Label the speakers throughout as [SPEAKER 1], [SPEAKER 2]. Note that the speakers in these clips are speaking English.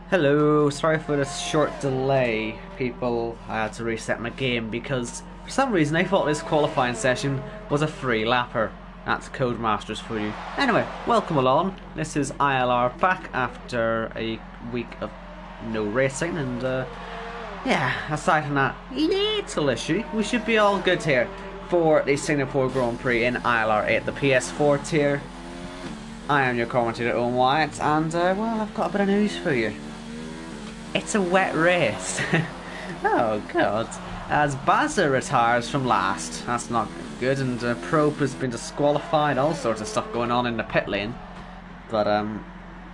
[SPEAKER 1] Hello, sorry for this short delay, people. I had to reset my game because for some reason I thought this qualifying session was a free lapper. That's Codemasters for you. Anyway, welcome along. This is ILR back after a week of no racing, and yeah, aside from that little issue, we should be all good here for the Singapore Grand Prix in ILR8, the PS4 tier. I am your commentator, Owen Wyatt, and well, I've got a bit of news for you. It's a wet race. Oh god. As Baza retires from last. That's not good, and Probe has been disqualified, all sorts of stuff going on in the pit lane. But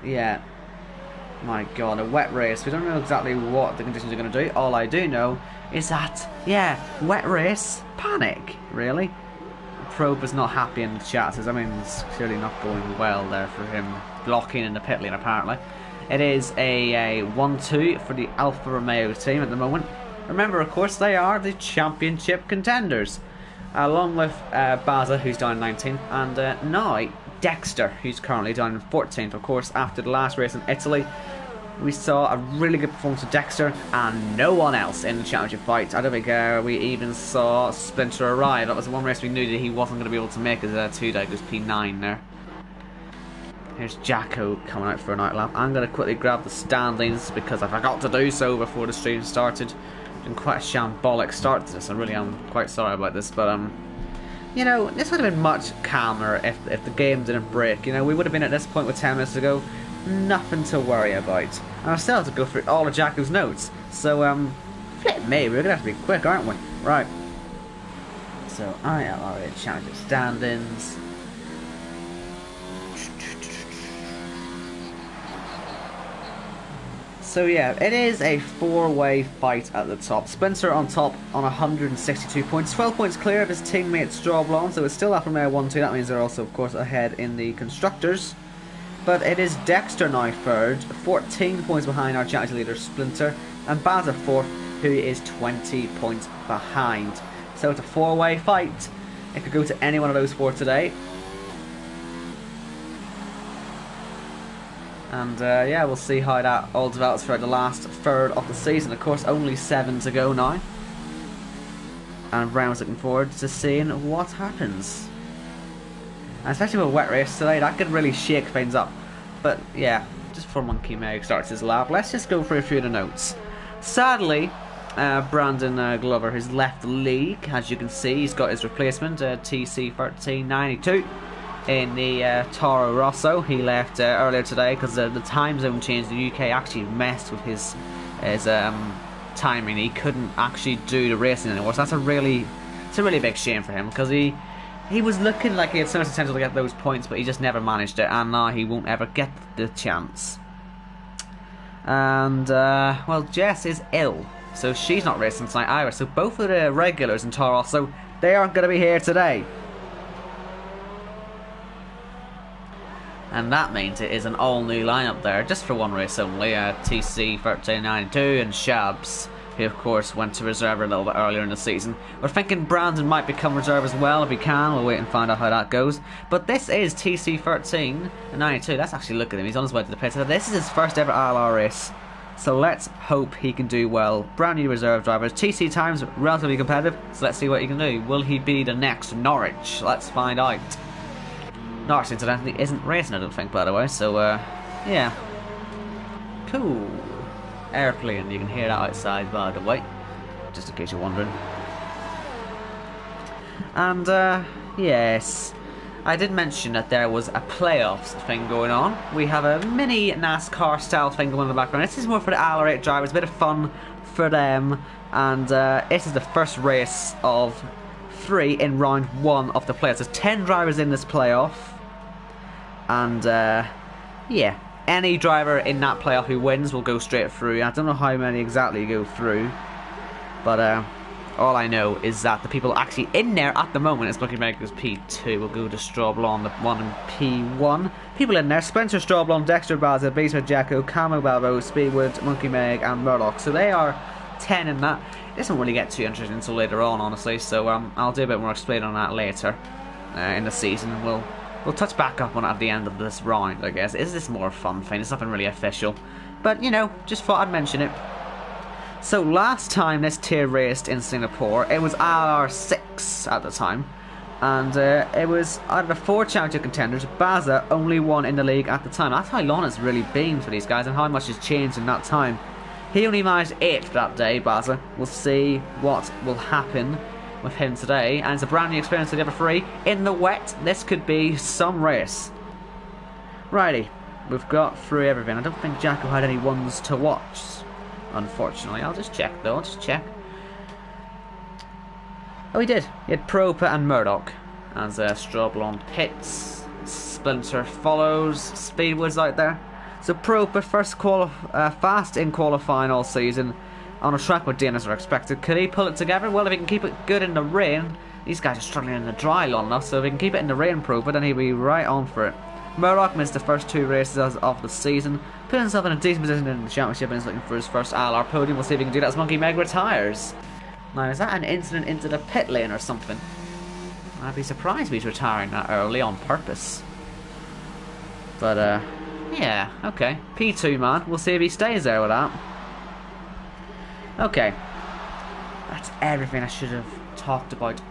[SPEAKER 1] yeah. My god, a wet race. We don't know exactly what the conditions are going to do. All I do know is that, yeah, wet race, panic, really. Probe is not happy in the chat, says, I mean, it's clearly not going well there for him, blocking in the pit lane apparently. It is a 1-2 for the Alfa Romeo team at the moment. Remember, of course, they are the championship contenders, along with Baza, who's down 19th, and now Dexter, who's currently down 14th. Of course, after the last race in Italy, we saw a really good performance of Dexter and no one else in the championship fight. I don't think we even saw Splinter arrive. That was the one race we knew that he wasn't going to be able to make as a 2-day, goes P9 there. Here's Jacko coming out for an outlap. I'm going to quickly grab the standings because I forgot to do so before the stream started. Been quite a shambolic start to this. I really am quite sorry about this, but you know, this would have been much calmer if the game didn't break. You know, we would have been at this point with 10 minutes ago. Nothing to worry about. And I still have to go through all of Jacko's notes. So flip me, we're going to have to be quick, aren't we? Right. So ILR8 championship standings. So yeah, it is a four-way fight at the top. Spencer on top on 162 points, 12 points clear of his teammate Strawblonde, so it's still Alfa Romeo 1-2. That means they're also, of course, ahead in the constructors. But it is Dexter now third, 14 points behind our championship leader Splinter, and Baza fourth, who is 20 points behind. So it's a four-way fight. It could go to any one of those four today. And yeah, we'll see how that all develops throughout the last third of the season. Of course, only 7 to go now. And Brown's looking forward to seeing what happens. And especially with a wet race today, that could really shake things up. But yeah, just before Monkey Meg starts his lap, let's just go through a few of the notes. Sadly, Brandon Glover has left the league. As you can see, he's got his replacement, TC1392. In the Toro Rosso. He left earlier today because the time zone change in the UK actually messed with his timing. He couldn't actually do the racing anymore, so it's a really big shame for him, because he was looking like he had so much potential to get those points, but he just never managed it, and now he won't ever get the chance. And well, Jess is ill, so she's not racing tonight either, so both of the regulars in Toro Rosso, they aren't going to be here today. And that means it is an all-new lineup there, just for one race only. TC1392 and Shabs, who of course went to reserve a little bit earlier in the season. We're thinking Brandon might become reserve as well if he can. We'll wait and find out how that goes. But this is TC1392. Let's actually look at him. He's on his way to the pit. So this is his first ever ILR race. So let's hope he can do well. Brand new reserve drivers. TC times relatively competitive, so let's see what he can do. Will he be the next Norwich? Let's find out. Norwich, incidentally, isn't racing, I don't think, by the way, so, yeah. Cool. Airplane, you can hear that outside, by the way, just in case you're wondering. And, yes, I did mention that there was a playoffs thing going on. We have a mini NASCAR style thing going on in the background. This is more for the ILR8 drivers, a bit of fun for them, and this is the first race of 3 in round 1 of the playoffs. There's 10 drivers in this playoff. And yeah, any driver in that playoff who wins will go straight through. I don't know how many exactly go through, but all I know is that the people actually in there at the moment is Monkey Meg goes P2. We'll go to Strawblonde 1 and P1. People in there: Spencer, Strawblonde, Dexter, Baza, Basement, Jacko, Camo, Balbo, Speedwood, Monkey Meg, and Murdoch. So they are 10 in that. This won't really get too interesting until later on, honestly. So I'll do a bit more explaining on that later in the season. We'll We'll touch back up on it at the end of this round, I guess. Is this more fun thing? It's nothing really official. But, you know, just thought I'd mention it. So, last time this tier raced in Singapore, it was ILR6 at the time. And it was, out of the 4 championship contenders, Baza only won in the league at the time. That's how long it's really been for these guys and how much has changed in that time. He only managed 8th that day, Baza. We'll see what will happen with him today, and it's a brand new experience for the other 3 in the wet. This could be some race. Righty, we've got through everything. I don't think Jacko had any ones to watch, unfortunately. I'll just check though, I'll just check. Oh, he did. He had Propa and Murdoch as Strobel on pits. Splinter follows. Speedwood's out there. So Propa first fast in qualifying all season. On a track where DNS are expected. Could he pull it together? Well, if he can keep it good in the rain. These guys are struggling in the dry long enough, so if he can keep it in the rain, Propa, then he'll be right on for it. Murdoch missed the first 2 races of the season, put himself in a decent position in the championship, and is looking for his first ILR podium. We'll see if he can do that as Monkey Meg retires. Now, is that an incident into the pit lane or something? I'd be surprised if he's retiring that early on purpose. But, yeah, okay. P2 man, we'll see if he stays there with that. Okay, that's everything I should have talked about.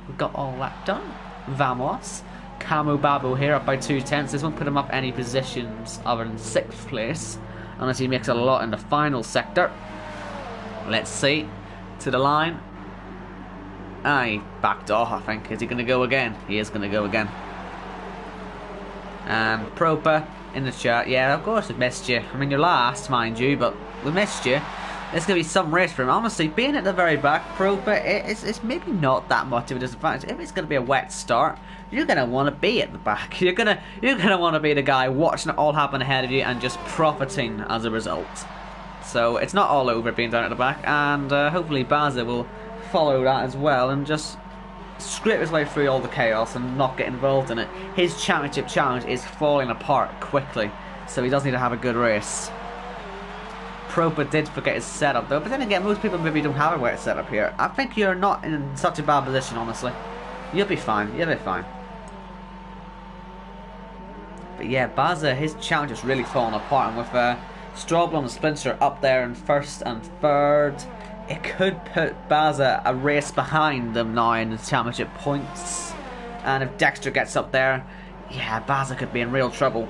[SPEAKER 1] We got all that done. Vamos. Camu Babu here up by 2/10. This won't put him up any positions other than 6th place, unless he makes a lot in the final sector. Let's see. To the line. He backed off, I think. Is he going to go again? He is going to go again. And Propa in the chat. Yeah, of course we missed you. I mean, you're last, mind you, but we missed you. It's going to be some race for him. Honestly, being at the very back, Propa, it's maybe not that much of a disadvantage. If it's going to be a wet start, you're going to want to be at the back. You're going to want to be the guy watching it all happen ahead of you and just profiting as a result. So it's not all over being down at the back, and hopefully Baza will follow that as well and just scrape his way through all the chaos and not get involved in it. His championship challenge is falling apart quickly, so he does need to have a good race. Propa did forget his setup though, but then again, most people maybe don't have a wet setup here. I think you're not in such a bad position, honestly. You'll be fine, you'll be fine. But yeah, Baza, his challenge is really falling apart, and with Strobel and Splinter up there in 1st and 3rd, it could put Baza a race behind them now in the championship points. And if Dexter gets up there, yeah, Baza could be in real trouble.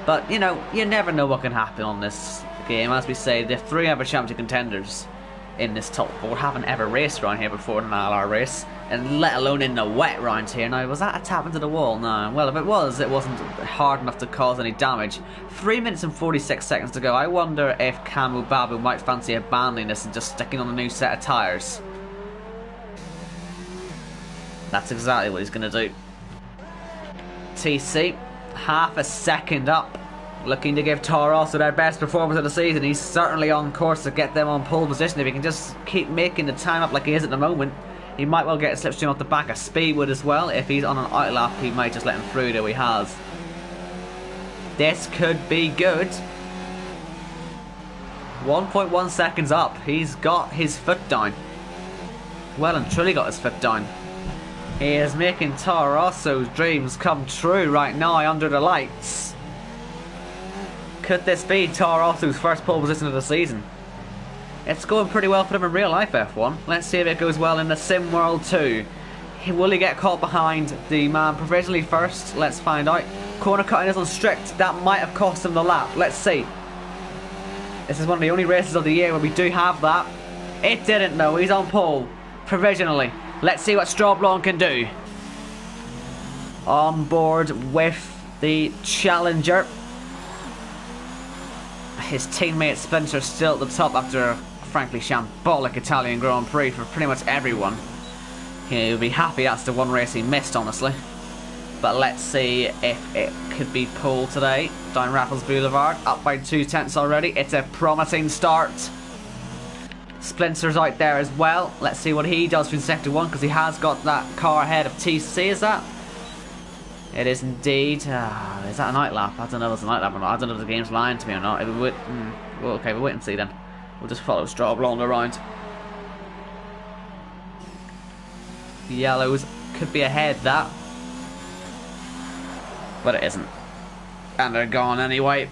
[SPEAKER 1] But, you know, you never know what can happen on this game. As we say, the 3 other championship contenders in this top 4 haven't ever raced around here before in an ILR race, and let alone in the wet round here. Now, was that a tap into the wall? No. Well, if it was, it wasn't hard enough to cause any damage. 3 minutes and 46 seconds to go. I wonder if Camu Babu might fancy abandoning this and just sticking on a new set of tyres. That's exactly what he's going to do. TC, half a second up. Looking to give Toro also their best performance of the season. He's certainly on course to get them on pole position. If he can just keep making the time up like he is at the moment, he might well get a slipstream off the back of Speedwood as well. If he's on an outlap, he might just let him through, though he has. This could be good. 1.1 seconds up. He's got his foot down. Well and truly got his foot down. He is making Toro Rosso's dreams come true right now under the lights. Could this be Toro Rosso's first pole position of the season? It's going pretty well for him in real life F1. Let's see if it goes well in the sim world too. Will he get caught behind the man provisionally first? Let's find out. Corner cutting is on strict. That might have cost him the lap. Let's see. This is one of the only races of the year where we do have that. It didn't though. He's on pole provisionally. Let's see what Strobel can do. On board with the challenger. His teammate Splinter still at the top after a frankly shambolic Italian Grand Prix for pretty much everyone. He'll be happy that's the one race he missed, honestly. But let's see if it could be pulled today. Down Raffles Boulevard, up by 2/10 already. It's a promising start. Splinter's out there as well. Let's see what he does from sector 1, because he has got that car ahead of TC, is that? It is indeed. Is that an outlap? I don't know if it's an outlap or not. I don't know if the game's lying to me or not. If we would, well, okay, we'll wait and see then. We'll just follow Strobel on around. Yellows could be ahead, that. but it isn't. And they're gone anyway.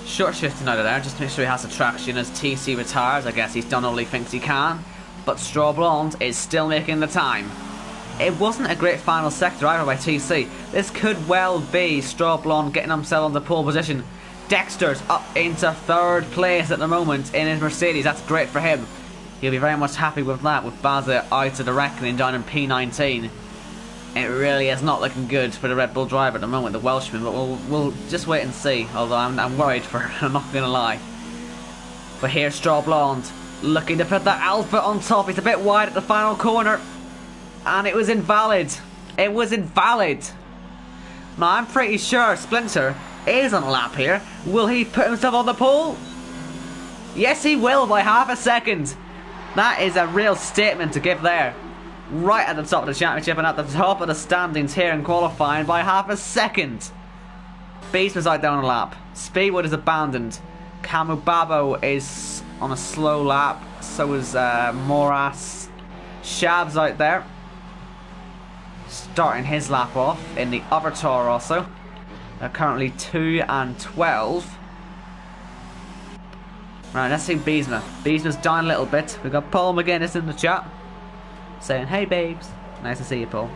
[SPEAKER 1] Short shifting out of there, just to make sure he has the traction as TC retires. I guess he's done all he thinks he can. But Straw Blonde is still making the time. It wasn't a great final sector either by TC. This could well be Straw Blonde getting himself on the pole position. Dexter's up into third place at the moment in his Mercedes. That's great for him. He'll be very much happy with that, with Baza out of the reckoning down in P19. It really is not looking good for the Red Bull driver at the moment, the Welshman, but we'll just wait and see, although I'm worried for her, I'm not going to lie. But here's Straw Blonde, looking to put that Alpha on top. He's a bit wide at the final corner, and it was invalid. It was invalid. Now, I'm pretty sure Splinter is on a lap here. Will he put himself on the pole? Yes, he will, by half a second. That is a real statement to give there. Right at the top of the championship and at the top of the standings here in qualifying by half a second. Beast was out there on a lap. Speedwood is abandoned. Camu Babo is on a slow lap. So is Moras. Shab's out there, starting his lap off in the other Toro also. They're currently 2 and 12. Right, let's see Beesma. Beesma's down a little bit. We've got Paul McGuinness in the chat saying, hey babes. Nice to see you, Paul.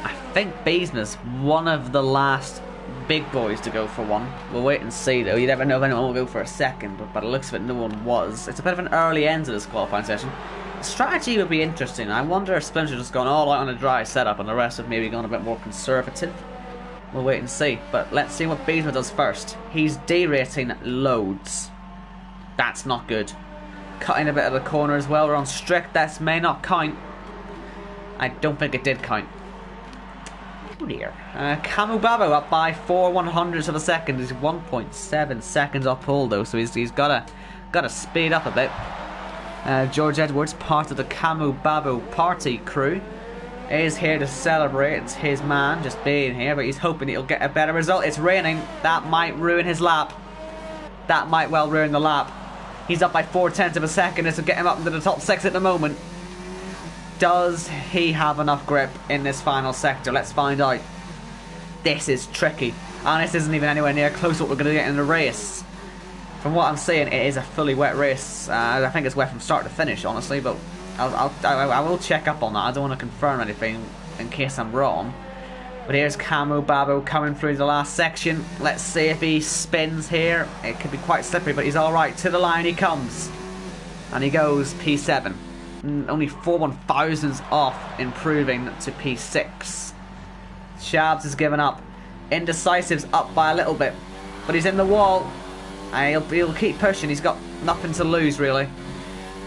[SPEAKER 1] I think Beesma's one of the last big boys to go for one. We'll wait and see though. You never know if anyone will go for a second, but by the looks of it, no one was. It's a bit of an early end to this qualifying session. The strategy would be interesting. I wonder if Splinter just gone all out on a dry setup and the rest have maybe gone a bit more conservative. We'll wait and see. But let's see what Beesma does first. He's derating loads. That's not good. Cutting a bit of the corner as well. We're on strict. That may not count. I don't think it did count. Oh dear. Camu Babo up by 4/100ths of a second. He's 1.7 seconds off pole though, so he's gotta speed up a bit. George Edwards, part of the Camu Babo party crew, is here to celebrate. It's his man just being here, but he's hoping he'll get a better result. It's raining. That might ruin his lap. That might well ruin the lap. He's up by 0.4 of a second. This will get him up into the top 6 at the moment. Does he have enough grip in this final sector? Let's find out. This is tricky. And this isn't even anywhere near close to what we're going to get in the race. From what I'm seeing, it is a fully wet race. I think it's wet from start to finish, honestly, but I will check up on that. I don't want to confirm anything in case I'm wrong. But here's Camu Babo coming through the last section. Let's see if he spins here. It could be quite slippery, but he's alright. To the line he comes. And he goes P7. Only 4/1000ths off, improving to P6. Shabs has given up. Indecisive's up by a little bit, but he's in the wall. He'll keep pushing. He's got nothing to lose, really.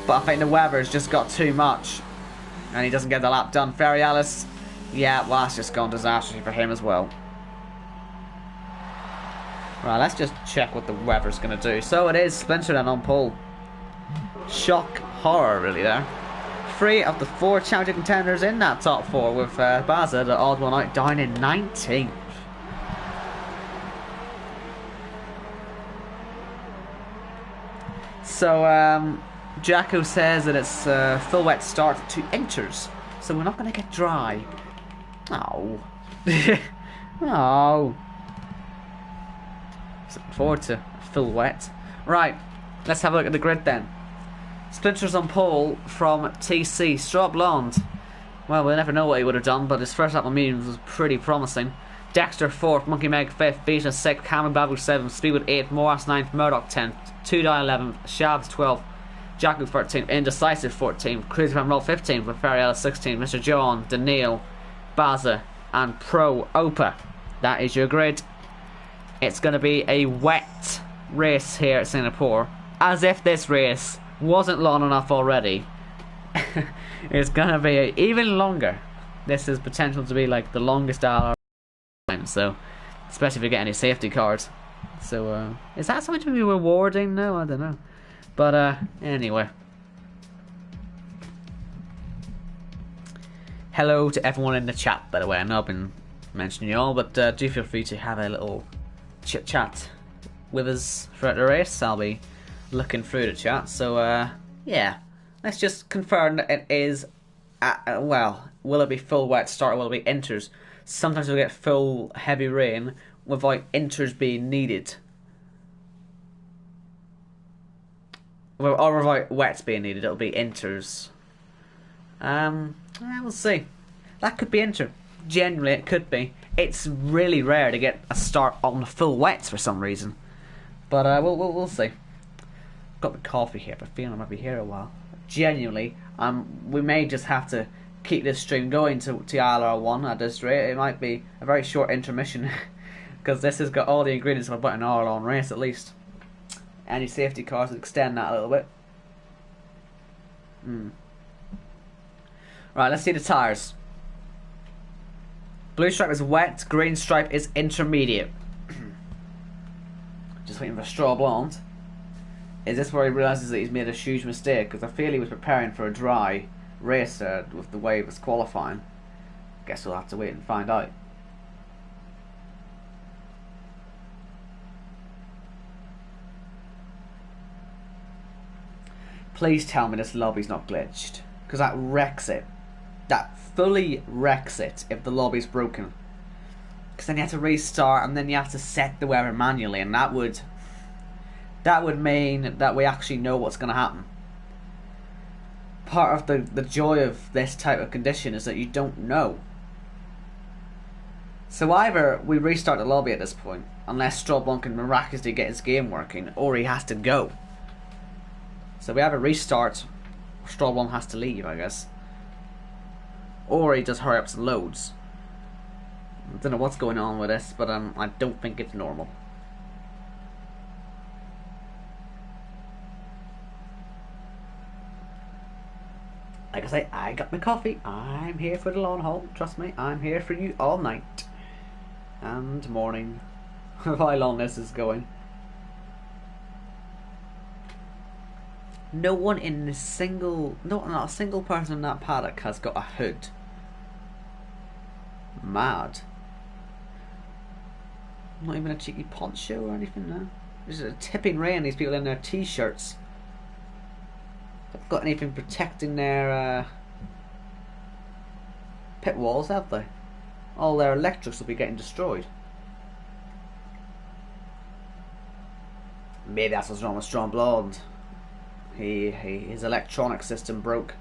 [SPEAKER 1] But I think the weather's just got too much. And he doesn't get the lap done. Ferry Alice. Yeah, well, that's just gone disastrously for him as well. Right, let's just check what the weather's going to do. So it is Splinter then on pole. Shock horror, really, there. 3 of the 4 championship contenders in that top 4, with Baza, the odd one out, down in 19th. So, Jacko says that it's full wet start at 2 inches, so we're not going to get dry. Oh. Oh. Looking forward to full wet. Right, let's have a look at the grid then. Splinter's on pole from TC. Straw Blonde. Well, we'll never know what he would have done, but his first lap on mediums was pretty promising. Dexter 4th, Monkey Meg 5th, Beta 6th, Cameron Babu 7th, Speedwood 8th, Moras 9th, Murdoch 10th, 2 11th, Shabs 12th, Jacko 13th, Indecisive 14th, Crazy Van Roll 15th, with Fariella 16th, Mr. John, Daniil, Baza, and Pro Opa. That is your grid. It's going to be a wet race here at Singapore. As if this race wasn't long enough already. It's going to be even longer. This has potential to be like the longest ILR time, so especially if you get any safety cards. So is that something to be rewarding? No, I don't know. But anyway. Hello to everyone in the chat, by the way. I know I've been mentioning you all, but do feel free to have a little chit chat with us throughout the race. I'll be looking through the chat. So yeah, let's just confirm that it is, well, will it be full wet start or will it be inters? Sometimes we'll get full heavy rain without inters being needed. Or without wets being needed, it'll be inters. We'll see. That could be inter. Generally, it could be. It's really rare to get a start on full wets for some reason. But we'll see. Got my coffee here, but feeling I might be here a while. Genuinely, we may just have to keep this stream going to ILR1 at this rate. It might be a very short intermission because this has got all the ingredients of about an hour-long race at least. Any safety cars would extend that a little bit. Right, let's see the tyres. Blue stripe is wet, green stripe is intermediate. Just waiting for Straw Blonde. Is this where he realises that he's made a huge mistake? Because I feel he was preparing for a dry race there with the way he was qualifying. Guess we'll have to wait and find out. Please tell me this lobby's not glitched. Because that wrecks it. That fully wrecks it if the lobby's broken. Because then you have to restart and then you have to set the weather manually, and that would mean that we actually know what's going to happen. Part of the joy of this type of condition is that you don't know. So either we restart the lobby at this point, unless Strawblon can miraculously get his game working, or he has to go. So we have a restart, Strawblon has to leave, I guess. Or he just hurry up some loads. I don't know what's going on with this, but I don't think it's normal. Like I say, I got my coffee. I'm here for the long haul. Trust me, I'm here for you all night and morning. How long this is going. No one in a single, not a single person in that paddock has got a hood. Mad. Not even a cheeky poncho or anything now. There's a tipping rain, these people in their t-shirts. They've got anything protecting their pit walls, have they? All their electrics will be getting destroyed. Maybe that's what's wrong with Strong Blonde. His electronic system broke.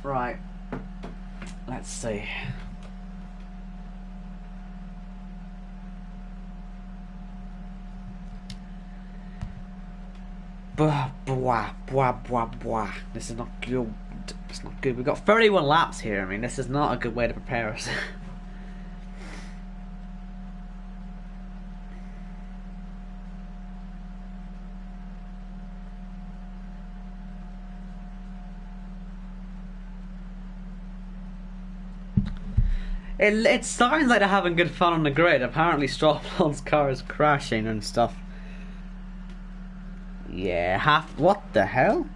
[SPEAKER 1] Right. Let's see. Blah, blah, blah, blah, blah. This is not good. It's not good. We've got 31 laps here. I mean, this is not a good way to prepare us. It sounds like they're having good fun on the grid. Apparently Strawblon's car is crashing and stuff. Yeah, what the hell?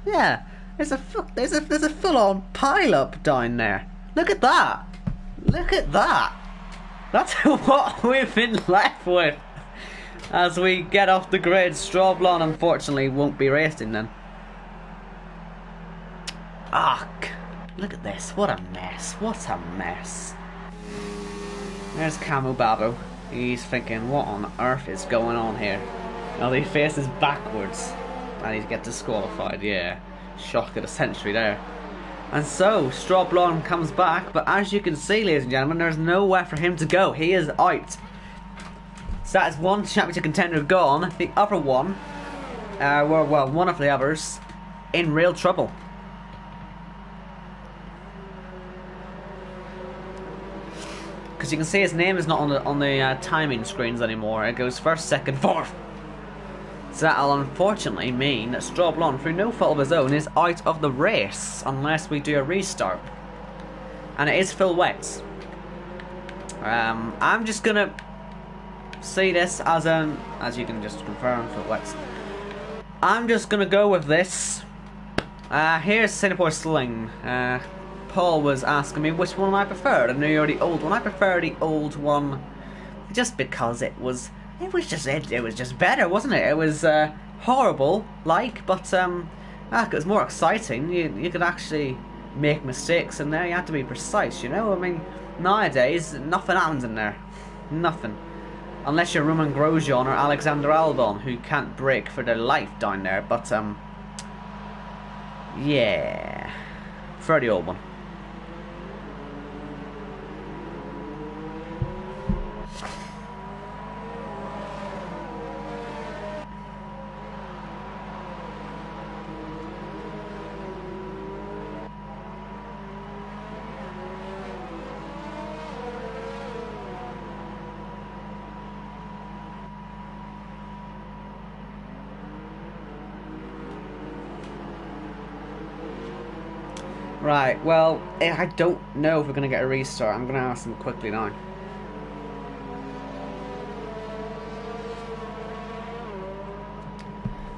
[SPEAKER 1] Yeah, there's a full-on pile-up down there. Look at that. Look at that. That's what we've been left with. As we get off the grid, Strawblon unfortunately won't be racing then. Ah, look at this. What a mess. What a mess. There's Camo Babo. He's thinking, what on earth is going on here? Now he faces backwards and he gets disqualified. Yeah, shock of the century there. And so Strawblon comes back, but as you can see, ladies and gentlemen, there's nowhere for him to go. He is out. So that is one championship contender gone. The other one, well, one of the others, in real trouble. Because you can see his name is not on the timing screens anymore. It goes first, second, fourth. So that'll unfortunately mean that Strawblon, through no fault of his own, is out of the race unless we do a restart. And it is full wet. I'm just gonna see this as as you can just confirm for what's. I'm just gonna go with this. Here's Singapore Sling. Paul was asking me which one I preferred, and you or the old one. I prefer the old one, just because it was just better, wasn't it? It was horrible, but it was more exciting. You could actually make mistakes in there. You had to be precise, you know. I mean, nowadays nothing happens in there, nothing, unless you're Roman Grosjean or Alexander Albon, who can't brake for their life down there. But yeah, for the old one. Right, well, I don't know if we're going to get a restart. I'm going to ask them quickly now.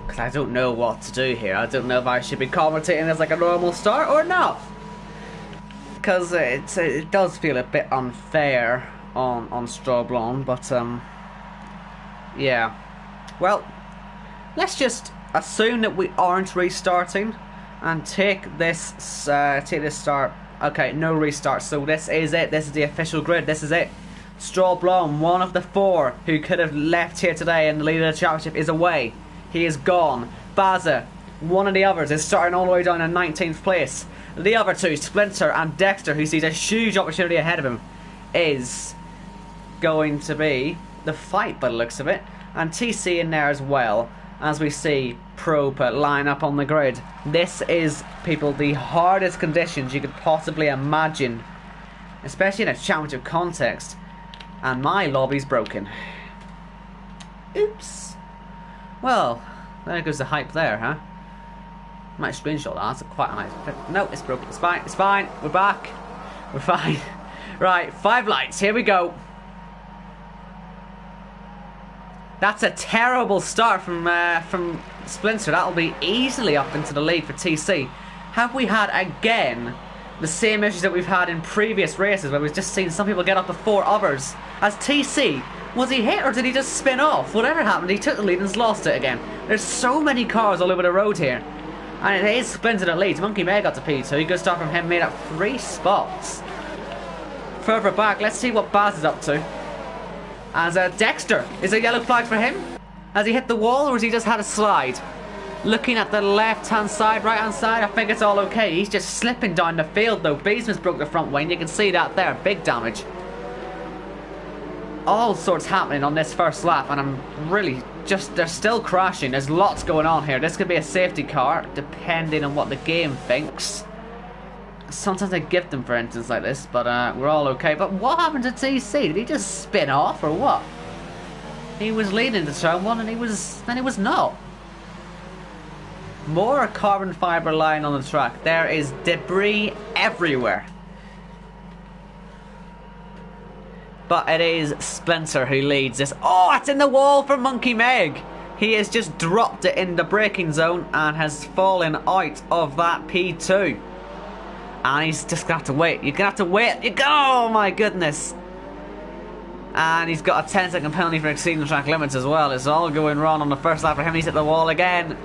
[SPEAKER 1] Because I don't know what to do here. I don't know if I should be commentating as like a normal start or not. Because it does feel a bit unfair on Straw Blonde, but yeah. Well, let's just assume that we aren't restarting. And take this start. Okay, no restart. So this is it. This is the official grid. This is it. Straw Blonde, one of the 4 who could have left here today and the leader of the championship, is away. He is gone. Baza, one of the others, is starting all the way down in 19th place. The other 2, Splinter and Dexter, who sees a huge opportunity ahead of him, is going to be the fight by the looks of it. And TC in there as well, as we see Probe line up on the grid. This is, people, the hardest conditions you could possibly imagine, especially in a championship context. And my lobby's broken. Oops. Well, there goes the hype there, huh? Might screenshot that. That's quite nice. No, it's broken. It's fine. It's fine. We're back. We're fine. Right, 5 lights. Here we go. That's a terrible start from Splinter. That'll be easily up into the lead for TC. Have we had again the same issues that we've had in previous races, where we've just seen some people get up before others? As TC, was he hit or did he just spin off? Whatever happened, he took the lead and has lost it again. There's so many cars all over the road here, and it is Splinter that leads. Monkey May got to P2. Good start from him, made up 3 spots. Further back, let's see what Baz is up to. As Dexter, is a yellow flag for him? Has he hit the wall or has he just had a slide? Looking at the left hand side, right hand side, I think it's all okay. He's just slipping down the field though. Beesman's broke the front wing, you can see that there, big damage. All sorts happening on this first lap, and I'm really just, they're still crashing. There's lots going on here. This could be a safety car, depending on what the game thinks. Sometimes I gift them for instance like this, but we're all okay. But what happened to TC? Did he just spin off or what? He was leading to turn 1 and he was not. More carbon fibre line on the track. There is debris everywhere. But it is Splinter who leads this. Oh, it's in the wall for Monkey Meg. He has just dropped it in the braking zone and has fallen out of that P2. And he's just gonna have to wait. You're gonna have to wait. You go! Oh my goodness. And he's got a 10-second penalty for exceeding the track limits as well. It's all going wrong on the first lap for him. He's hit the wall again.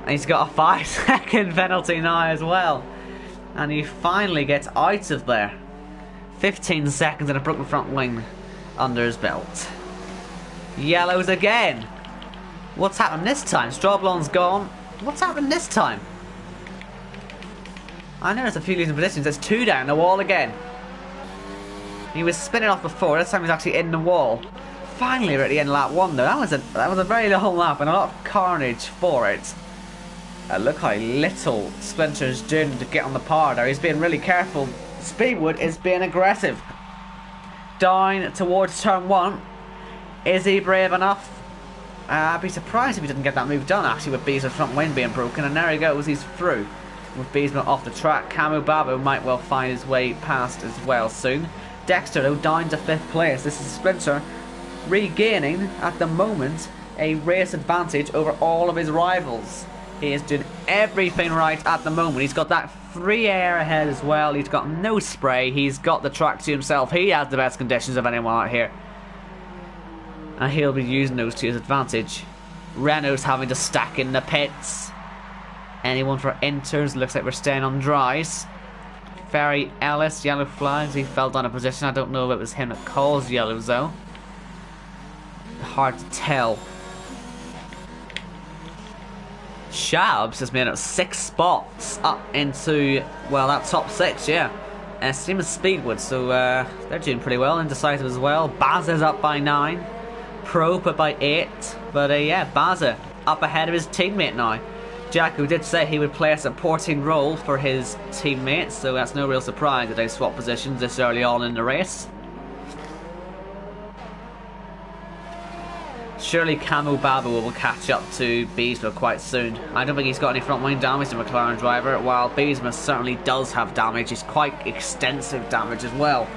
[SPEAKER 1] And he's got a 5-second penalty now as well. And he finally gets out of there. 15 seconds and a broken front wing under his belt. Yellows again. What's happened this time? Straw Blonde's gone. What's happened this time? I know there's a few losing positions. There's 2 down the wall again. He was spinning off before. This time he's actually in the wall. Finally, we're at the end of lap 1 though. That was a very long lap and a lot of carnage for it. Look how little Splinter's doing to get on the par there. He's being really careful. Speedwood is being aggressive. Down towards turn 1. Is he brave enough? I'd be surprised if he didn't get that move done actually, with Beesman's front wing being broken. And there he goes, he's through. With Beesman off the track, Camu Babu might well find his way past as well soon. Dexter though down to 5th place. This is Splinter regaining at the moment a race advantage over all of his rivals. He is doing everything right at the moment. He's got that free air ahead as well. He's got no spray. He's got the track to himself. He has the best conditions of anyone out here, and he'll be using those to his advantage. Renault's having to stack in the pits. Anyone for inters? Looks like we're staying on dries. Ferry Ellis, yellow flags. He fell down a position. I don't know if it was him that caused yellows though. Hard to tell. Shabs has made it 6 spots up into, well, that top 6, yeah. Same as Speedwood, so they're doing pretty well. Indecisive as well. Baza's up by 9. Prope by 8. But yeah, Baza up ahead of his teammate now. Jacko did say he would play a supporting role for his teammates, so that's no real surprise that they swap positions this early on in the race. Surely Camo Babu will catch up to Beesma quite soon. I don't think he's got any front wing damage, the McLaren driver, while Beesma certainly does have damage. It's quite extensive damage as well.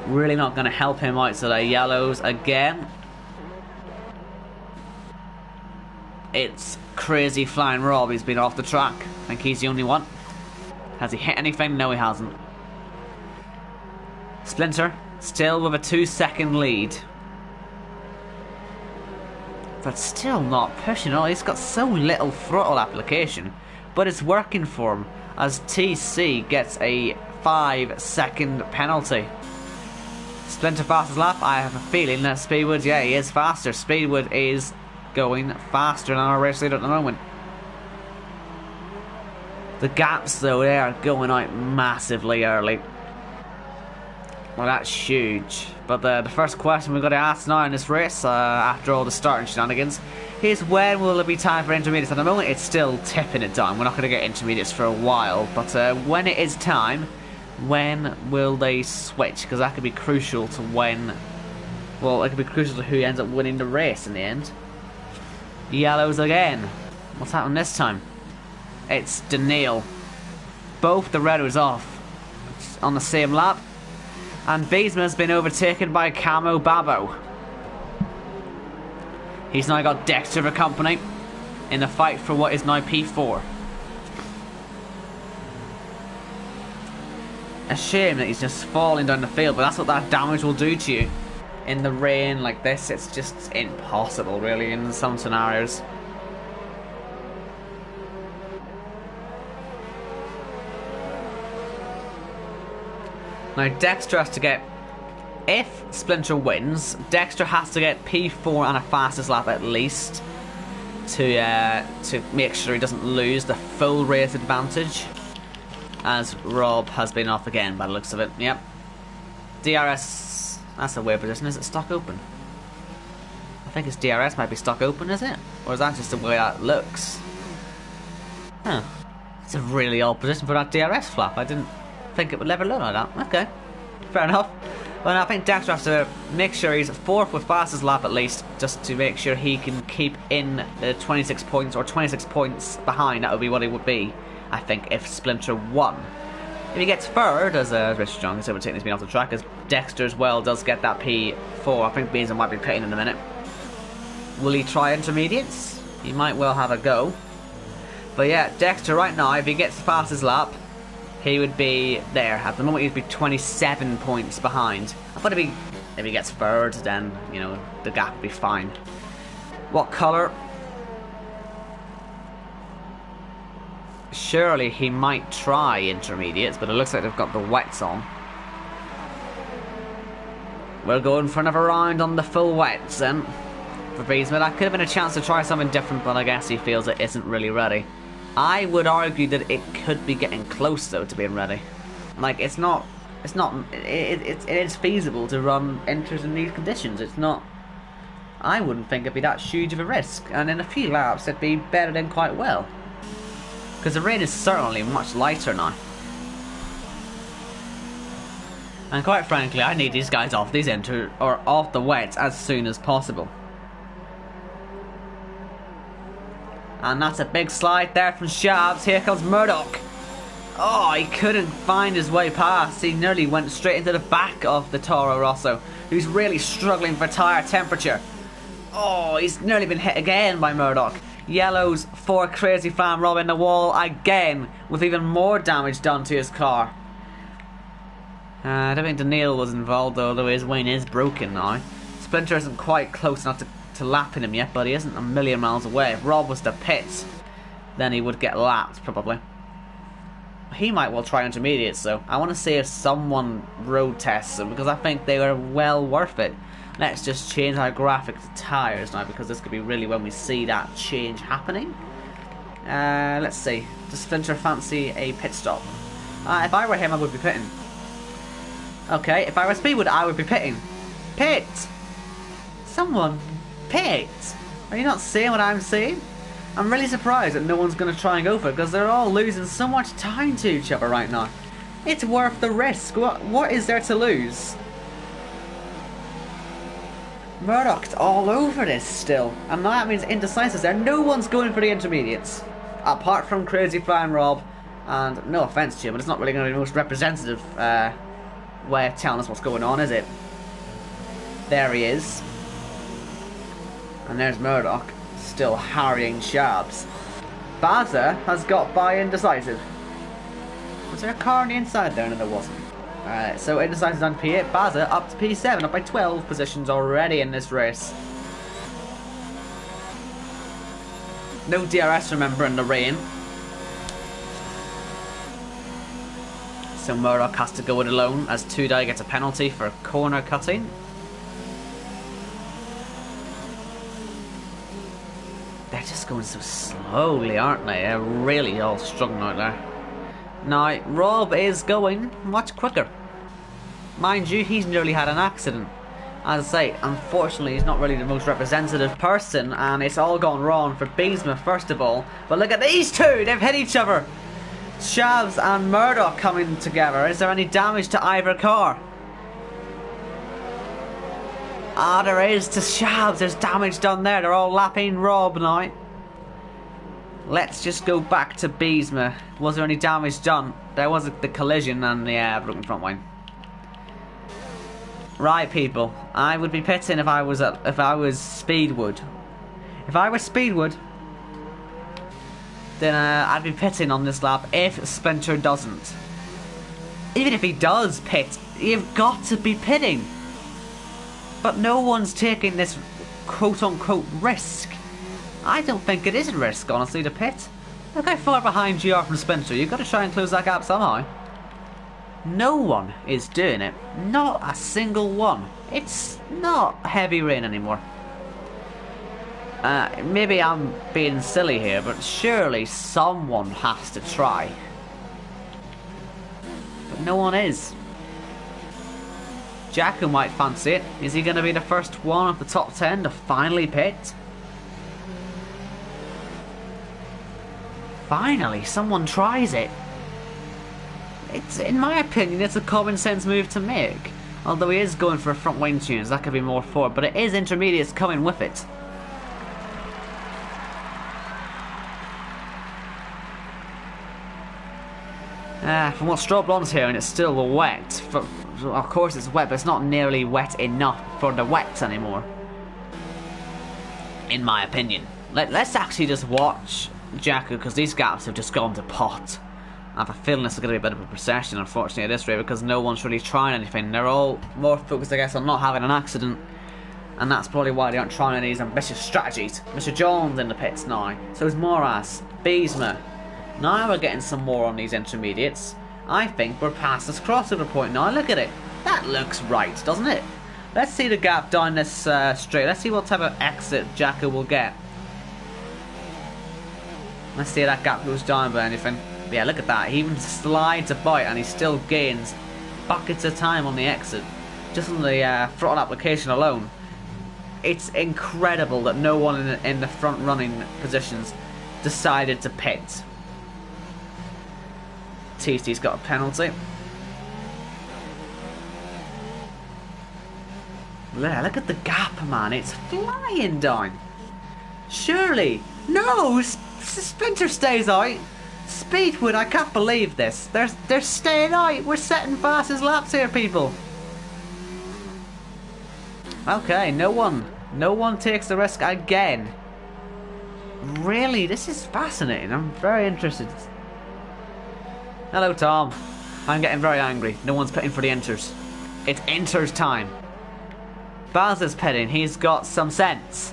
[SPEAKER 1] Really not going to help him out today. Yellows again. It's crazy flying Rob. He's been off the track. I think he's the only one. Has he hit anything? No, he hasn't. Splinter still with a 2-second lead. But still not pushing all. He's got so little throttle application, but it's working for him as TC gets a 5-second penalty. Splinter fastest lap. I have a feeling that Speedwood, yeah, he is faster. Speedwood is going faster than our race leader at the moment. The gaps though, they are going out massively early. Well, that's huge. But the first question we've got to ask now in this race, after all the starting shenanigans, is when will it be time for intermediates? At the moment, it's still tipping it down. We're not going to get intermediates for a while. But when it is time, when will they switch? Because that could be crucial to when... Well, it could be crucial to who ends up winning the race in the end. Yellows again. What's happening this time? It's Daniil. Both the Renaults off on the same lap. And Beesma's been overtaken by Camo Babo. He's now got Dexter for company in the fight for what is now P4. A shame that he's just falling down the field, but that's what that damage will do to you. In the rain like this, it's just impossible really in some scenarios. Now Dexter has to get, if Splinter wins, Dexter has to get P4 and a fastest lap at least to make sure he doesn't lose the full race advantage, as Rob has been off again by the looks of it. Yep. DRS, that's a weird position. Is it stock open? I think his DRS might be stock open, is it? Or is that just the way that looks? Huh. It's a really odd position for that DRS flap. I didn't think it would ever look like that. Okay, fair enough. Well, I think Dexter has to make sure he's 4th with fastest lap at least, just to make sure he can keep in the 26 points or 26 points behind. That would be what it would be, I think, if Splinter won. If he gets 3rd, as Richard John is overtaking, he's been off the track, as Dexter as well does get that P4. I think Beasley might be pitting in a minute. Will he try intermediates? He might well have a go. But yeah, Dexter right now, if he gets the fastest lap, he would be there. At the moment, he'd be 27 points behind. But if he gets 3rd, then, you know, the gap would be fine. What colour? Surely he might try intermediates, but it looks like they've got the wets on. We're going for another round on the full wets then. For Beesma, that could have been a chance to try something different, but I guess he feels it isn't really ready. I would argue that it could be getting close though to being ready. Like it is feasible to run inters in these conditions. It's not, I wouldn't think it'd be that huge of a risk, and in a few laps it'd be bedded in quite well. Because the rain is certainly much lighter now. And quite frankly, I need these guys off these off the wets as soon as possible. And that's a big slide there from Shabs. Here comes Murdoch. Oh, he couldn't find his way past. He nearly went straight into the back of the Toro Rosso, who's really struggling for tyre temperature. Oh, he's nearly been hit again by Murdoch. Yellows for Crazy Fan Rob in the wall again, with even more damage done to his car. I don't think Daniil was involved, although his wing is broken now. Splinter isn't quite close enough to lapping him yet, but he isn't a million miles away. If Rob was to pit, then he would get lapped, probably. He might well try intermediates, though. I want to see if someone road tests them, because I think they are well worth it. Let's just change our graphic to tyres now, because this could be really when we see that change happening. Let's see. Does Splinter fancy a pit stop? If I were him, I would be pitting. Okay, if I were Speedwood, I would be pitting. Pit! Someone pit! Are you not seeing what I'm seeing? I'm really surprised that no one's going to try and go for it, because they're all losing so much time to each other right now. It's worth the risk. What is there to lose? Murdoch's all over this still, and that means indecisive there. No one's going for the intermediates, apart from Crazy Flying Rob, and no offence to him, but it's not really going to be the most representative way of telling us what's going on, is it? There he is. And there's Murdoch, still harrying Shabs. Baza has got by indecisive. Was there a car on the inside there? No, there wasn't. Alright, so indecisive on P8, Baza up to P7, up by 12 positions already in this race. No DRS, remember, in the rain. So Murdoch has to go it alone as Tudai gets a penalty for corner cutting. They're just going so slowly, aren't they? They're really all struggling out there. Now, Rob is going much quicker. Mind you, he's nearly had an accident. As I say, unfortunately, he's not really the most representative person, and it's all gone wrong for Beesma, first of all. But look at these two! They've hit each other! Shabs and Murdoch coming together. Is there any damage to either car? Ah, there is to Shabs. There's damage done there. They're all lapping Rob now. Let's just go back to Beesma. Was there any damage done? There was the collision and the broken front wing. Right, people. I would be pitting if I was Speedwood. If I was Speedwood, then I'd be pitting on this lap if Splinter doesn't. Even if he does pit, you've got to be pitting. But no one's taking this quote-unquote risk. I don't think it is a risk, honestly, to pit. Look how far behind you are from Splinter. You've got to try and close that gap somehow. No one is doing it. Not a single one. It's not heavy rain anymore. Maybe I'm being silly here, but surely someone has to try. But no one is. Jacko might fancy it. Is he going to be the first one of the top 10 to finally pit? Finally, someone tries it. It's, in my opinion, it's a common sense move to make. Although he is going for a front wing tunes, that could be more forward, but it is intermediates coming with it. From what Straw Blonde's hearing, it's still wet. Of course it's wet, but it's not nearly wet enough for the wets anymore. In my opinion. Let's actually just watch Jacko, because these gaps have just gone to pot. I have a feeling this is going to be a bit of a procession, unfortunately, at this rate, because no one's really trying anything. They're all more focused, I guess, on not having an accident. And that's probably why they aren't trying these ambitious strategies. Mr. Jones in the pits now. So is Moras. Beesma. Now we're getting some more on these intermediates. I think we're past this crossover point now. Look at it. That looks right, doesn't it? Let's see the gap down this straight. Let's see what type of exit Jacko will get. Let's see if that gap goes down by anything. But yeah, look at that. He even slides about and he still gains buckets of time on the exit. Just on the throttle application alone. It's incredible that no one in the front running positions decided to pit. TC's got a penalty. Yeah, look at the gap, man. It's flying down. Surely. No! Splinter stays out. Speedwood, I can't believe this. They're staying out. We're setting fastest laps here, people. Okay, no one takes the risk again. Really, this is fascinating. I'm very interested. Hello, Tom. I'm getting very angry. No one's pitting for the Inters. It's Inters time. Baz is pitting. He's got some sense.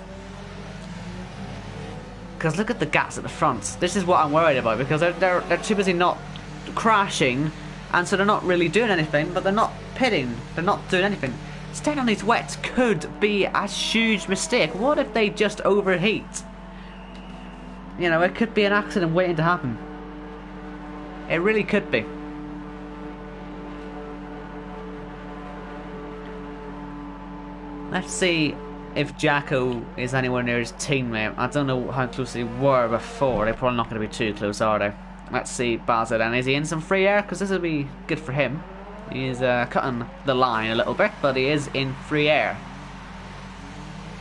[SPEAKER 1] Because look at the gaps at the front. This is what I'm worried about, because they're too busy not crashing, and so they're not really doing anything, but they're not pitting. They're not doing anything. Staying on these wets could be a huge mistake. What if they just overheat? You know, it could be an accident waiting to happen. It really could be. Let's see if Jacko is anywhere near his teammate. I don't know how close they were before. They're probably not going to be too close, are they? Let's see Bazard. And is he in some free air? Because this will be good for him. He is cutting the line a little bit, but he is in free air.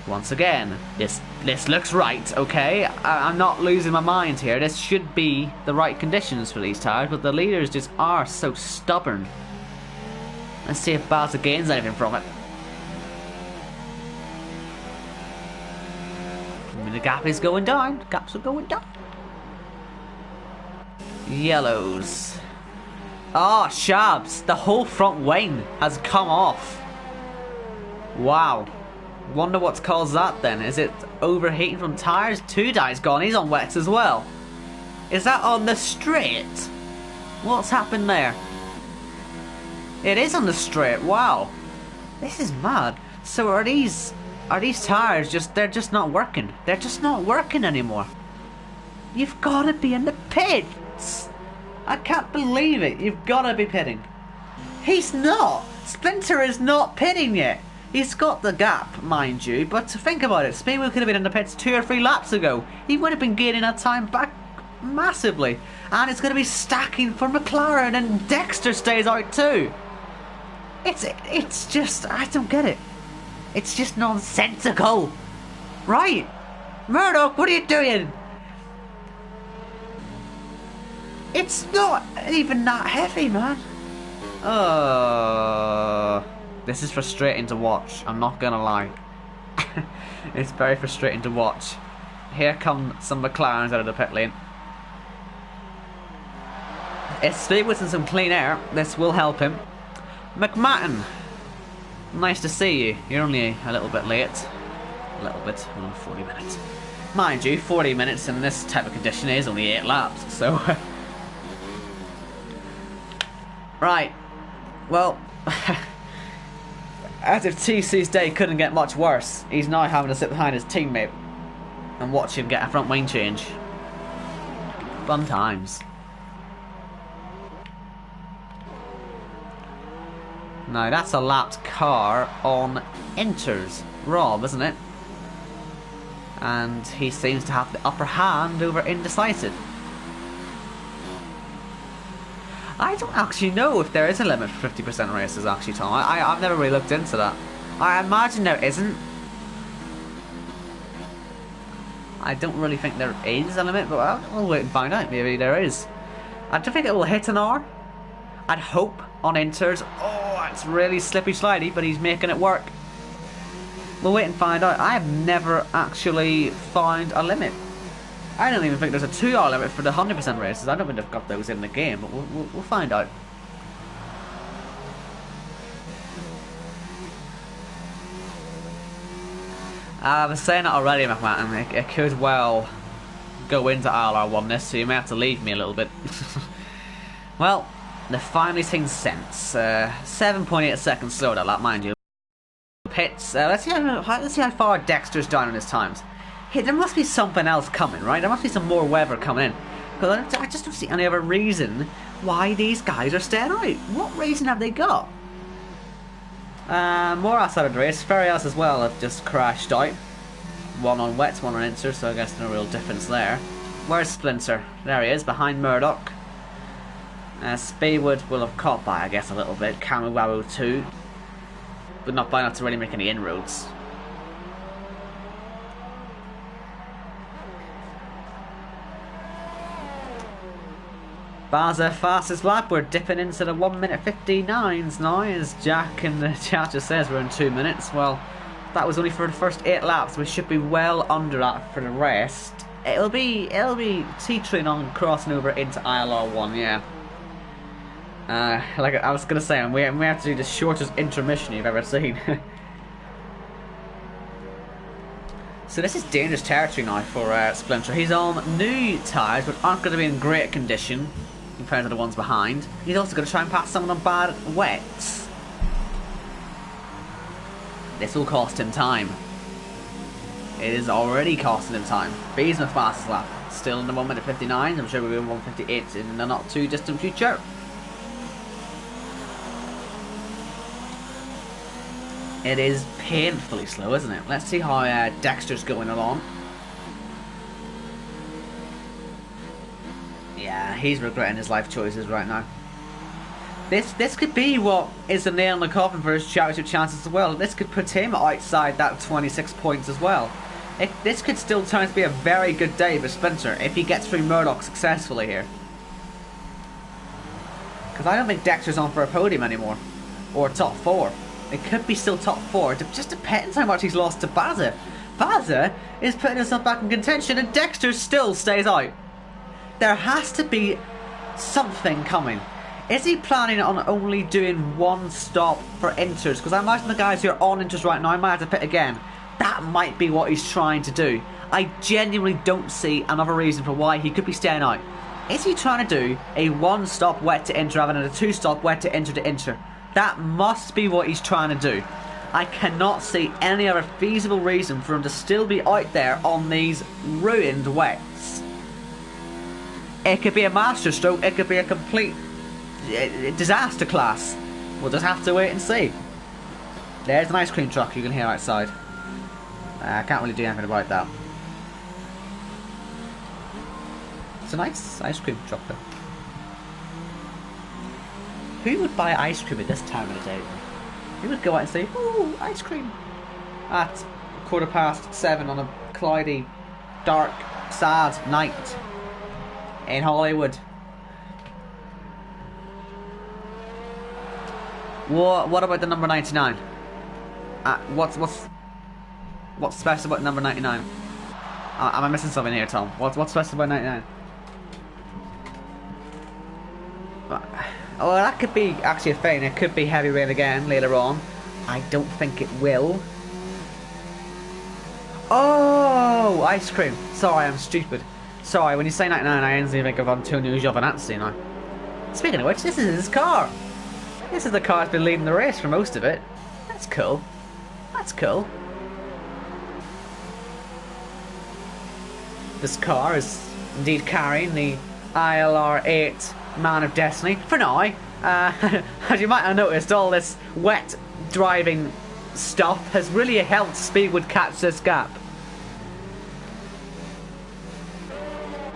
[SPEAKER 1] Once again, this looks right, okay? I'm not losing my mind here. This should be the right conditions for these tires, but the leaders just are so stubborn. Let's see if Bazard gains anything from it. I mean, the gap is going down. Gaps are going down. Yellows. Ah, Shabs. The whole front wing has come off. Wow. Wonder what's caused that then. Is it overheating from tyres? Two Die's gone. He's on wets as well. Is that on the straight? What's happened there? It is on the straight. Wow. This is mad. So are these tyres they're just not working? They're just not working anymore. You've got to be in the pits. I can't believe it. You've got to be pitting. He's not. Splinter is not pitting yet. He's got the gap, mind you, but to think about it, Speedwheel could have been in the pits 2 or 3 laps ago. He would have been gaining that time back massively. And it's going to be stacking for McLaren, and Dexter stays out too. It's just, I don't get it. It's just nonsensical. Right. Murdoch, what are you doing? It's not even that heavy, man. This is frustrating to watch, I'm not gonna lie. It's very frustrating to watch. Here come some McLarens out of the pit lane. If Speedwood's in some clean air, this will help him. McMahon, nice to see you. You're only a little bit late. A little bit, 40 minutes. Mind you, 40 minutes in this type of condition is only 8 laps, so... Right, well... As if TC's day couldn't get much worse, he's now having to sit behind his teammate and watch him get a front wing change. Fun times. Now that's a lapped car on Inter's Rob, isn't it? And he seems to have the upper hand over Indecisive. I don't actually know if there is a limit for 50% races, actually, Tom. I've never really looked into that. I imagine there isn't. I don't really think there is a limit, but we'll wait and find out. Maybe there is. I don't think it will hit an hour. I'd hope on Inters. Oh, it's really slippy slidey, but he's making it work. We'll wait and find out. I have never actually found a limit. I don't even think there's a 2-hour limit for the 100% races. I don't think they've got those in the game, but we'll find out. I was saying it already, McMahon. It could well go into ILR1 this, so you may have to leave me a little bit. Well, they're finally seen sense. 7.8 seconds slower that lap, mind you. Pits. Let's see how far Dexter's down on his times. Hey, there must be something else coming, right? There must be some more weather coming in. Because I just don't see any other reason why these guys are staying out. What reason have they got? More outside of the race. Ferias as well have just crashed out. One on wets, one on Inter, so I guess no real difference there. Where's Splinter? There he is, behind Murdoch. Speedwood will have caught by, I guess, a little bit. Camu too. But not by enough to really make any inroads. Baza fastest lap. We're dipping into the 1 minute 59s now, as Jack in the chat just says we're in 2 minutes. Well, that was only for the first 8 laps. We should be well under that for the rest. It'll be teetering on crossing over into ILR1, yeah. Like I was gonna say, we have to do the shortest intermission you've ever seen. So this is dangerous territory now for Splinter. He's on new tyres, but aren't going to be in great condition compared to the ones behind. He's also going to try and pass someone on bad wets. This will cost him time. It is already costing him time. B's my fastest lap. Still in the 1 minute 59. I'm sure we'll be in 1:58 in the not too distant future. It is painfully slow, isn't it? Let's see how Dexter's going along. Yeah, he's regretting his life choices right now. This could be what is the nail in the coffin for his championship chances as well. This could put him outside that 26 points as well. This could still turn out to be a very good day for Spencer if he gets through Murdoch successfully here. Because I don't think Dexter's on for a podium anymore. Or top 4. It could be still top 4. It just depends how much he's lost to Baza. Baza is putting himself back in contention and Dexter still stays out. There has to be something coming. Is he planning on only doing one stop for inters? Because I imagine the guys who are on inters right now, I might have to pit again. That might be what he's trying to do. I genuinely don't see another reason for why he could be staying out. Is he trying to do a one stop wet to inter rather than a 2 stop wet to inter? That must be what he's trying to do. I cannot see any other feasible reason for him to still be out there on these ruined wets. It could be a masterstroke, it could be a complete disaster class. We'll just have to wait and see. There's an ice cream truck you can hear outside. I can't really do anything about that. It's a nice ice cream truck though. Who would buy ice cream at this time of the day? Who would go out and say, "Ooh, ice cream," at 7:15 on a cloudy, dark, sad night in Hollywood? What about the number 99? What's special about number 99? Am I missing something here, Tom? What's special about 99? Oh, that could be actually a thing. It could be heavy rain again later on. I don't think it will. Oh, ice cream. Sorry, I'm stupid. Sorry, when you say 99, I instantly think of Antonio Giovinazzi now. Speaking of which, this is his car. This is the car that's been leading the race for most of it. That's cool. That's cool. This car is indeed carrying the ILR8 Man of Destiny for now. As you might have noticed, all this wet driving stuff has really helped Speedwood catch this gap.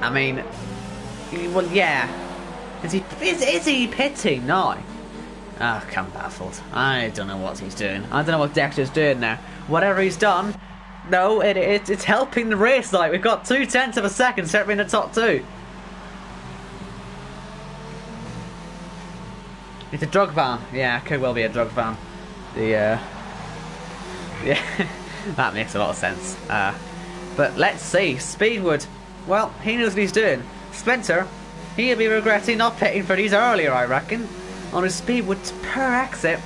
[SPEAKER 1] I mean, well, yeah. Is he pitting now? Ah, oh, I'm baffled. I don't know what he's doing. I don't know what Dexter's doing now. Whatever he's done, no, it's helping the race. Like, we've got 0.2 of a second separating the top 2. It's a drug van. Yeah, it could well be a drug van. Yeah, that makes a lot of sense. But let's see. Speedwood, well, he knows what he's doing. Splinter, he'll be regretting not pitting for these earlier, I reckon. On his Speedwood per exit.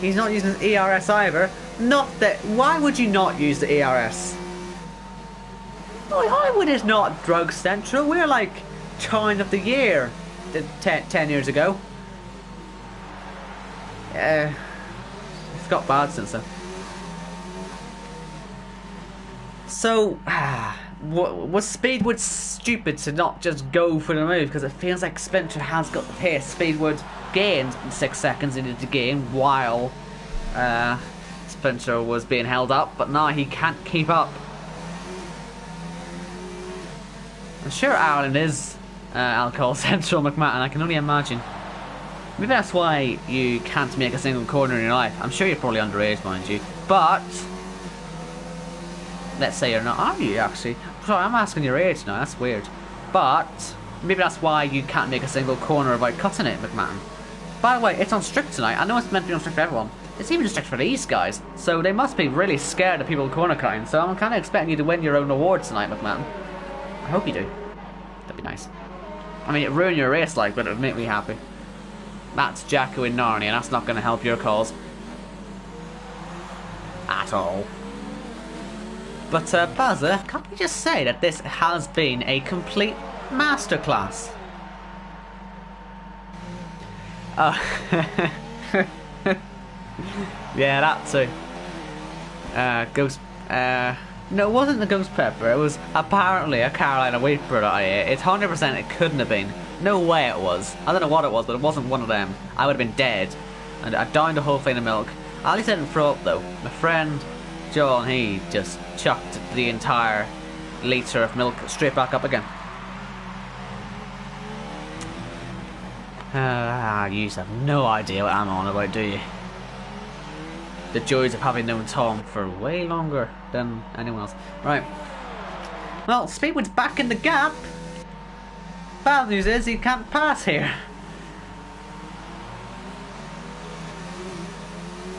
[SPEAKER 1] He's not using his ERS either. Not that. Why would you not use the ERS? Why would it not drug central? We're like Town of the Year 10 years ago. It's got bad since then. So, was Speedwood stupid to not just go for the move? Because it feels like Splinter has got the pace. Speedwood gained 6 seconds into the game while Splinter was being held up, but now he can't keep up. I'm sure Ireland is alcohol central, McMahon. I can only imagine. Maybe that's why you can't make a single corner in your life. I'm sure you're probably underage, mind you. But let's say you're not. Are you actually? Sorry, I'm asking your age now. That's weird. But Maybe that's why you can't make a single corner without cutting it, McMahon. By the way, it's on strict tonight. I know it's meant to be on strict for everyone. It's even strict for these guys. So they must be really scared of people corner cutting. So I'm kind of expecting you to win your own awards tonight, McMahon. I hope you do. That'd be nice. I mean, it'd ruin your race, like, but it would make me happy. That's Jacko in Narnia, and that's not going to help your cause. At all. But, Bazza, can't we just say that this has been a complete masterclass? Oh. Yeah, that too. Ghost... No, it wasn't the ghost pepper. It was apparently a Carolina Reaper that I ate. It's 100% it couldn't have been. No way it was. I don't know what it was, but it wasn't one of them. I would have been dead. And I downed a whole thing of milk. At least I didn't throw up though. My friend John, he just chucked the entire litre of milk straight back up again. You have no idea what I'm on about, do you? The joys of having known Tom for way longer than anyone else. Right. Well, Speedwood's back in the gap. Bad news is he can't pass here.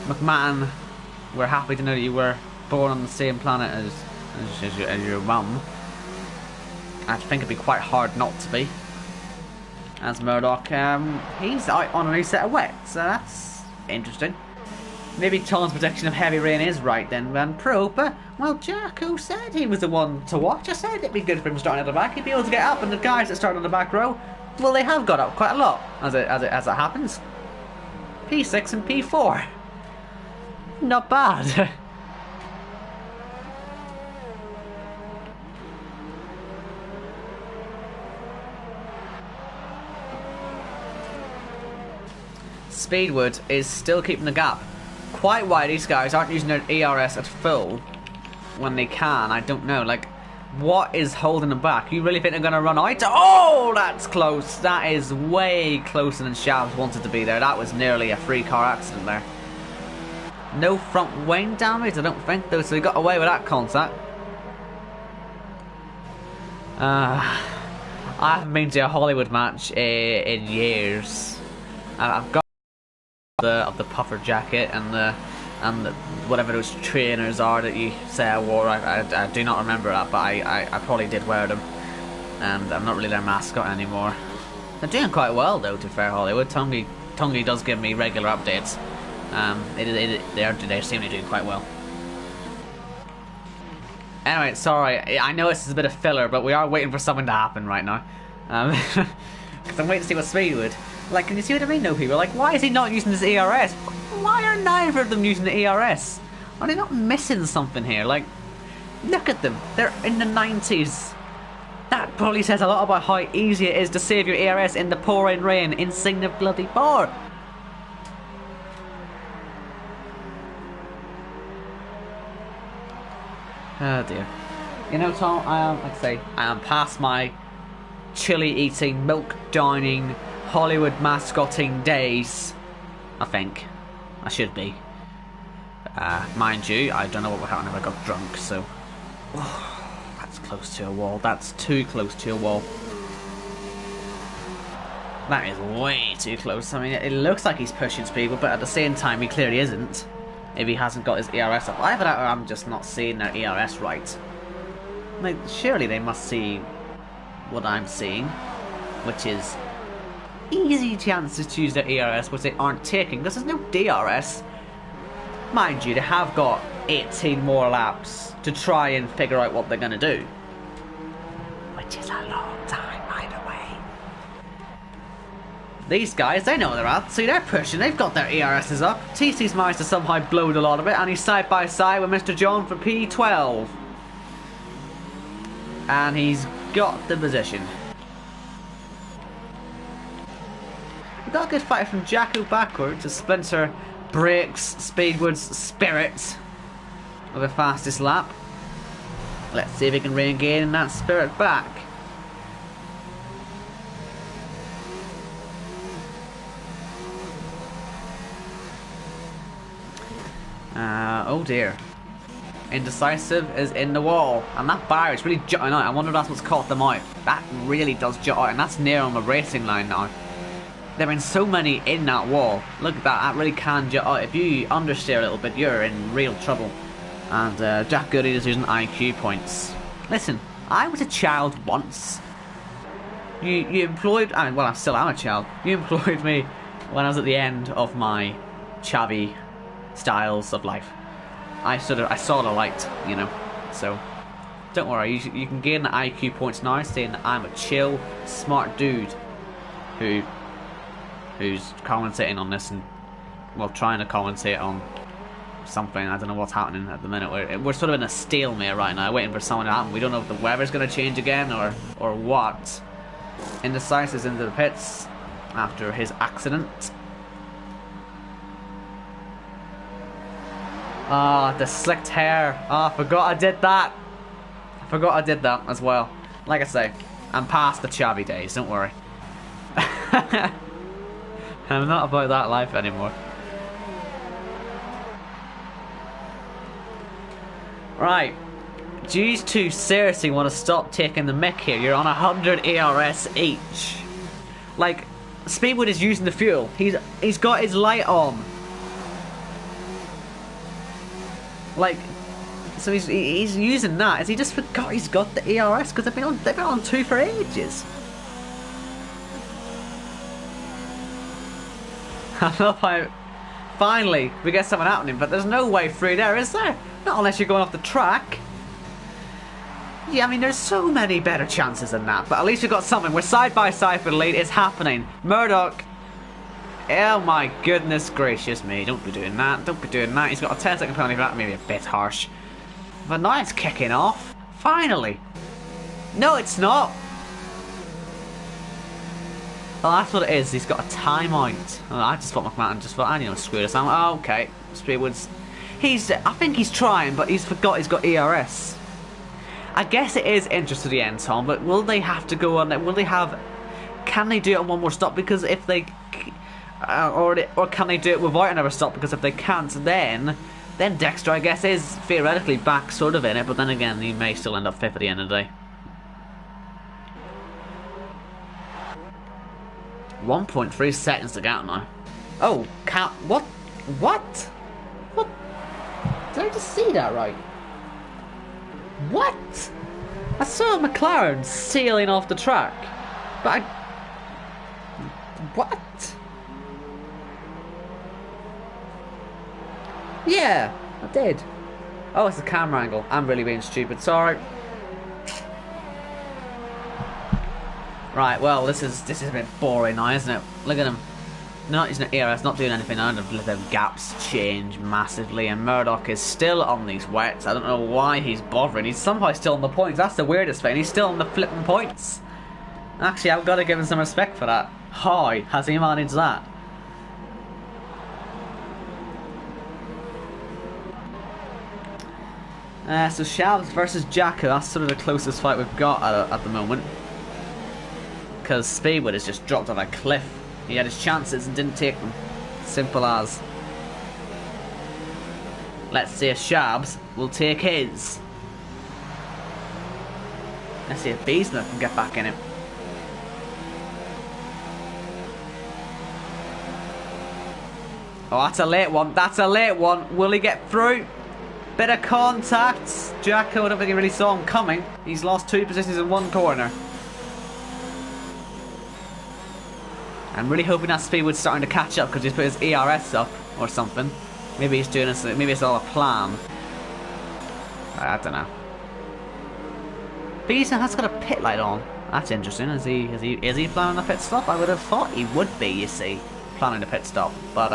[SPEAKER 1] McMahon, we're happy to know that you were born on the same planet as your mum. I think it'd be quite hard not to be. As Murdoch, he's out on a new set of wets, so that's interesting. Maybe Tom's prediction of heavy rain is right then, Van Pro, but, well, Jacko said he was the one to watch. I said it'd be good for him starting at the back. He'd be able to get up, and the guys that started on the back row, well, they have got up quite a lot, as it happens. P6 and P4. Not bad. Speedwood is still keeping the gap. Quite why these guys aren't using their ERS at full when they can, I don't know. Like, what is holding them back? You really think they're going to run out? Oh, that's close. That is way closer than Shabs wanted to be there. That was nearly a free car accident there. No front wing damage, I don't think, though, so he got away with that contact. I haven't been to a Hollywood match in years. I've got of the puffer jacket and the whatever those trainers are that you say I wore. I do not remember that, but I probably did wear them, and I'm not really their mascot anymore. They're doing quite well though, to fair Hollywood. Tongi does give me regular updates. They seem to be doing quite well. Anyway, sorry, I know this is a bit of filler, but we are waiting for something to happen right now. Because I'm waiting to see what Speedwood. Like, can you see what I mean, though, people? Like, why is he not using his ERS? Why are neither of them using the ERS? Are they not missing something here? Like, look at them. They're in the 90s. That probably says a lot about how easy it is to save your ERS in the pouring rain in Sing the bloody bar. Oh dear. You know, Tom, I am past my chili eating, milk downing, Hollywood mascotting days. I think. I should be. Mind you, I don't know what would happen if I got drunk, so... Oh, that's close to a wall. That's too close to a wall. That is way too close. I mean, it looks like he's pushing Speedwood, but at the same time, he clearly isn't. If he hasn't got his ERS up. Either that or I'm just not seeing their ERS right. Like, surely they must see what I'm seeing, which is easy chances to use their ERS, which they aren't taking, because there's no DRS. Mind you, they have got 18 more laps to try and figure out what they're going to do. Which is a long time, by the way. These guys, they know where they're at. See, they're pushing. They've got their ERSs up. TC's managed to somehow blow a lot of it, and he's side by side with Mr. John for P12. And he's got the position. We got a good fight from Jacko backwards as Splinter breaks Speedwood's spirit of the fastest lap. Let's see if he can regain that spirit back. Oh dear. Indecisive is in the wall, and that bar is really jutting out. I wonder if that's what's caught them out. That really does jut out, and that's near on the racing line now. There have been so many in that wall. Look at that, that really can jut out. If you understeer a little bit, you're in real trouble. And Jack Goody is using IQ points. Listen, I was a child once. You employed, well, I still am a child. You employed me when I was at the end of my chavvy styles of life. I saw the light, you know. So, don't worry, you can gain the IQ points now, saying that I'm a chill, smart dude who's commentating on this and, well, trying to commentate on something. I don't know what's happening at the minute. We're sort of in a stalemate right now, waiting for someone to happen. We don't know if the weather's going to change again or what. Indecisive is into the pits after his accident. Ah, the slicked hair. Ah, I forgot I did that. I forgot I did that as well. Like I say, I'm past the chavvy days, don't worry. I'm not about that life anymore. Right. Do you two seriously want to stop taking the mick here? You're on 100 ARS each. Like, Speedwood is using the fuel. He's got his light on. Like, so he's using that. Has he just forgot he's got the ERS? Because they've been on 2 for ages. I love how finally we get something happening, but there's no way through there, is there? Not unless you're going off the track. Yeah, I mean, there's so many better chances than that, but at least we've got something. We're side by side for the lead. It's happening. Murdoch. Oh my goodness gracious me. Don't be doing that. Don't be doing that. He's got a 10-second penalty for that. Maybe a bit harsh. But now it's kicking off. Finally. No, it's not. Well, that's what it is. He's got a timeout. Oh, I just thought McMahon just thought, I need to screw this. Oh, okay. Speedwood's. I think he's trying, but he's forgot he's got ERS. I guess it is interest to the end, Tom, but will they have to go on? Will they have? Can they do it on one more stop? Because if they, or can they do it without another stop? Because if they can't, then Dexter, I guess, is theoretically back sort of in it. But then again, he may still end up 5th at the end of the day. 1.3 seconds to go now. Oh, what? What? What? Did I just see that right? What? I saw McLaren sailing off the track, but what? Yeah, I did. Oh, it's the camera angle. I'm really being stupid. Sorry. Right. Well, this is a bit boring now, isn't it? Look at him. No, he's not here. It's not doing anything. I don't know if the gaps change massively, and Murdoch is still on these wets. I don't know why he's bothering. He's somehow still on the points. That's the weirdest thing. He's still on the flipping points. Actually, I've got to give him some respect for that. How has he managed that? So Shabs versus Jacko. That's sort of the closest fight we've got at the moment. Because Speedwood has just dropped off a cliff. He had his chances and didn't take them. Simple as. Let's see if Shabs will take his. Let's see if Beesner can get back in it. Oh, that's a late one. That's a late one. Will he get through? Bit of contact. Jacko, I don't think he really saw him coming. He's lost 2 positions in 1 corner. I'm really hoping that Speedwood's starting to catch up because he's put his ERS up or something. Maybe he's doing this. Maybe it's all a plan. I don't know. Beeson has got a pit light on. That's interesting. Is he planning a pit stop? I would have thought he would be. You see, planning a pit stop. But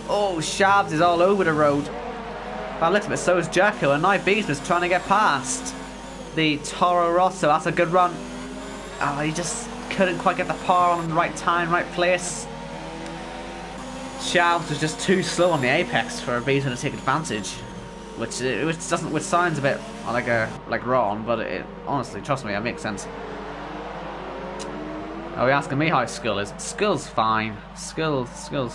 [SPEAKER 1] oh, Shabs is all over the road. By the looks of it, so is Jacko, and now Beesman's trying to get past the Toro Rosso. That's a good run. Oh, he just couldn't quite get the power on in the right time, right place. Shabs was just too slow on the apex for Beeson to take advantage, which sounds a bit like wrong, but it honestly, trust me, it makes sense. Oh, you're asking me how Skull is? Skull's fine. Skull's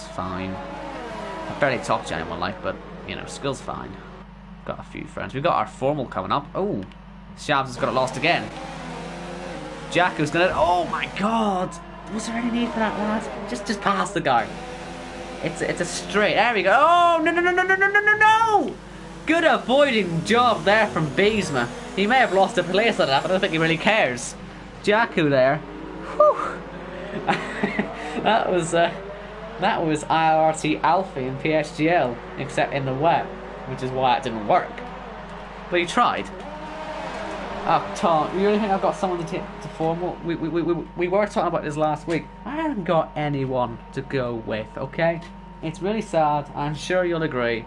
[SPEAKER 1] fine. I barely talk to anyone like, but you know, Skull's fine. Got a few friends. We've got our formal coming up. Oh, Shabs has got it lost again. Jacko's gonna... Oh my god! Was there any need for that, lad? Just pass the guy. It's a straight. There we go. Oh, no, no, no, no, no, no, no, no, no! Good avoiding job there from Beesma. He may have lost a place at that, but I don't think he really cares. Jacko there. Whew. that was ILRT Alfie in PSGL, except in the wet, which is why it didn't work. But he tried. Oh, Tom, you really think I've got someone to take to formal? We were talking about this last week. I haven't got anyone to go with, okay? It's really sad. I'm sure you'll agree.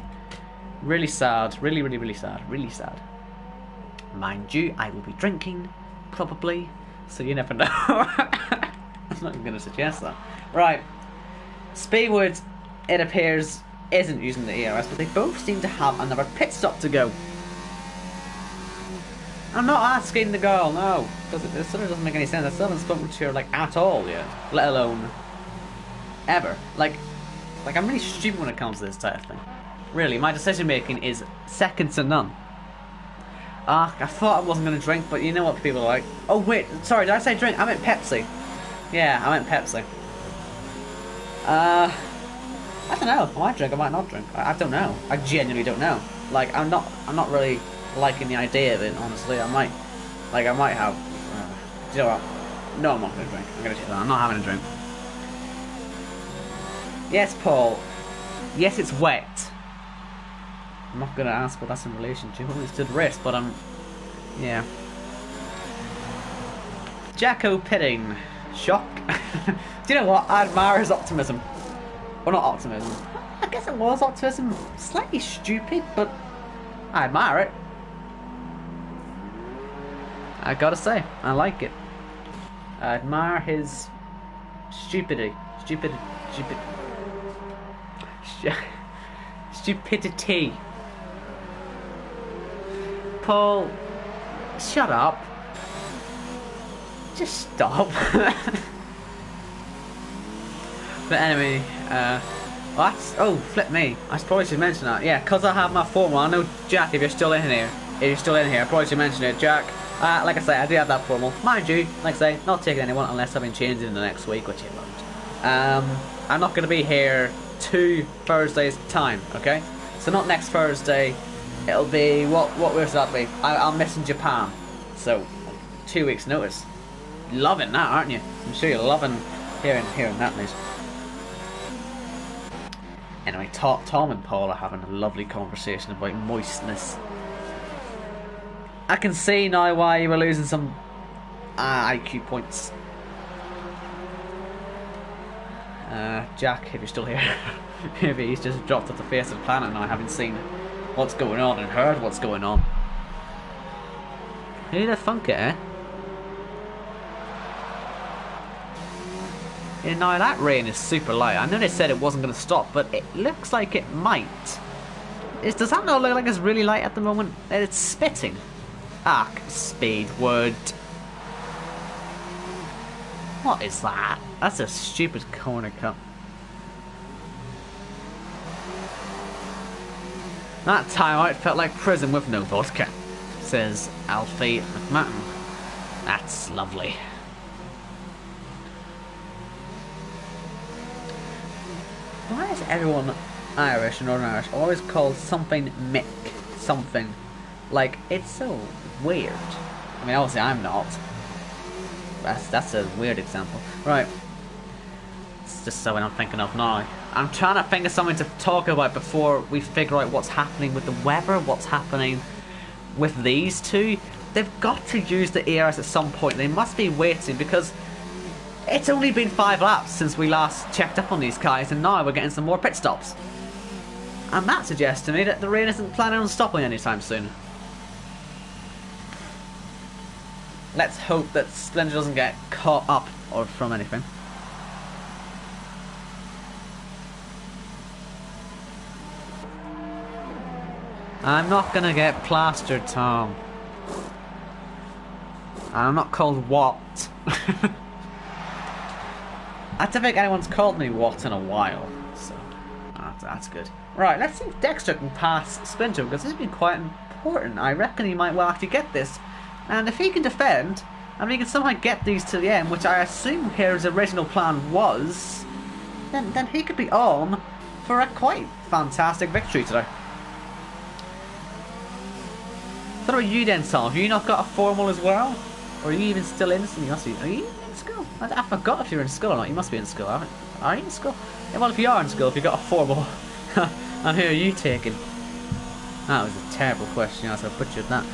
[SPEAKER 1] Really sad. Really, really, really sad. Really sad. Mind you, I will be drinking, probably. So you never know. I'm not even going to suggest that. Right. Speedwood, it appears, isn't using the ERS, but they both seem to have another pit stop to go. I'm not asking the girl, no, because it sort of doesn't make any sense. I still haven't spoken to her, like, at all yet, let alone ever. Like I'm really stupid when it comes to this type of thing. Really, my decision making is second to none. I thought I wasn't going to drink, but you know what people are like. Oh wait, sorry, did I say drink? I meant Pepsi. Yeah, I meant Pepsi. I don't know. I might drink, I might not drink. I don't know. I genuinely don't know. Like, I'm not really liking the idea of it, honestly. I might have. Do you know what? No, I'm not going to drink. I'm going to do that. I'm not having a drink. Yes, Paul. Yes, it's wet. I'm not going to ask what that's in relation to. Well, it's to the wrist, but yeah. Jacko pitting. Shock. Do you know what? I admire his optimism. Well, not optimism. I guess it was optimism. Slightly stupid, but I admire it. I gotta say, I like it. I admire his stupidity. Stupidity. Paul, shut up. Just stop. But anyway, oh, flip me. I probably should mention that. Yeah, because I have my formal. I know, Jack, if you're still in here, I probably should mention it. Jack, like I say, I do have that formal. Mind you, like I say, not taking anyone unless I've been changing in the next week, which it won't. I'm not going to be here 2 Thursdays time, okay? So not next Thursday. It'll be, what will that be? I'll miss in Japan. So, 2 weeks notice. Loving that, aren't you? I'm sure you're loving hearing that news. Anyway, Tom and Paul are having a lovely conversation about moistness. I can see now why you were losing some IQ points. Jack, if you're still here, maybe he's just dropped off the face of the planet and I haven't seen what's going on and heard what's going on. Who the funk it, eh? Yeah, now that rain is super light. I know they said it wasn't going to stop, but it looks like it might. Does that not look like it's really light at the moment? It's spitting. Ah, Speedwood. What is that? That's a stupid corner cut. That time out felt like prison with no vodka, says Alfie McMahon. That's lovely. Why is everyone Irish and Northern Irish always called something Mick? Something. Like, it's so weird. I mean, obviously I'm not. That's a weird example. Right. It's just something I'm thinking of now. I'm trying to think of something to talk about before we figure out what's happening with the weather, what's happening with these two. They've got to use the ERS at some point. They must be waiting because it's only been 5 laps since we last checked up on these guys, and now we're getting some more pit stops. And that suggests to me that the rain isn't planning on stopping anytime soon. Let's hope that Splendor doesn't get caught up or from anything. I'm not gonna get plastered, Tom. I'm not called what. I don't think anyone's called me what in a while, so that's good. Right, let's see if Dexter can pass Splinter, because this has been quite important. I reckon he might well actually get this. And if he can defend, and he can somehow get these to the end, which I assume here his original plan was, then he could be on for a quite fantastic victory today. What about you then, Tom? Have you not got a formal as well? Or are you even still in? You must be. Are you in school? I forgot if you're in school or not. You must be in school, haven't you? Are you in school? Yeah, well, if you are in school, if you've got a formal, and who are you taking? That was a terrible question. I butchered that.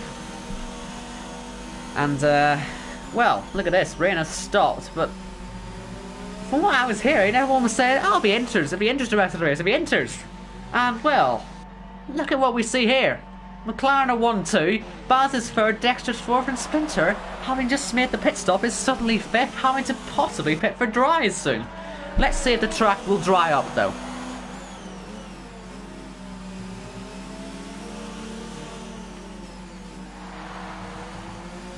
[SPEAKER 1] And, well, look at this. Rain has stopped, but from what I was hearing, everyone was saying, oh, it'll be inters. It'll be inters the rest of the race. It'll be inters. And, well, look at what we see here. McLaren are 1-2, Baz is 3rd, Dexter's 4th, and Splinter, having just made the pit stop, is suddenly 5th, having to possibly pit for dries soon. Let's see if the track will dry up, though.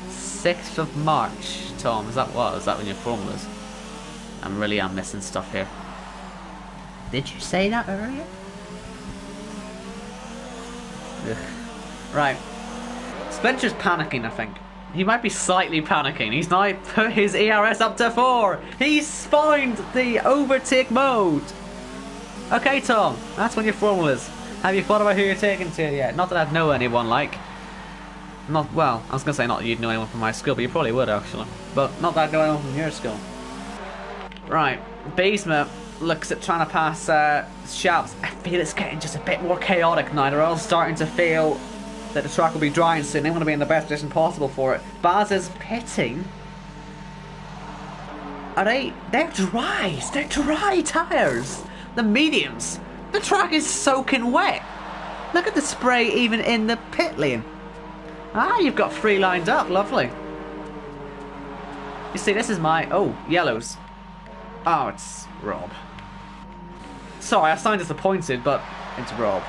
[SPEAKER 1] "6th of March, Tom, is that what? Is that when your form was? I'm missing stuff here. Did you say that earlier? Ugh. Right. Splinter's panicking, I think. He might be slightly panicking. He's now put his ERS up to 4. He's found the overtake mode. Okay, Tom, that's when your formal is. Have you thought about who you're taking to yet? Not that I'd know anyone like. Not, well, I was going to say not that you'd know anyone from my school, but you probably would actually. But not that I'd know anyone from your school. Right, Beesma looks at trying to pass Shabs. I feel it's getting just a bit more chaotic now. They're all starting to feel that the track will be drying soon. They want to be in the best position possible for it. Baz is pitting. Are they? They're dries. They're dry tyres. The mediums. The track is soaking wet. Look at the spray even in the pit lane. Ah, you've got 3 lined up. Lovely. You see, this is my... Oh, yellows. Oh, it's Rob. Sorry, I sound disappointed, but it's Rob.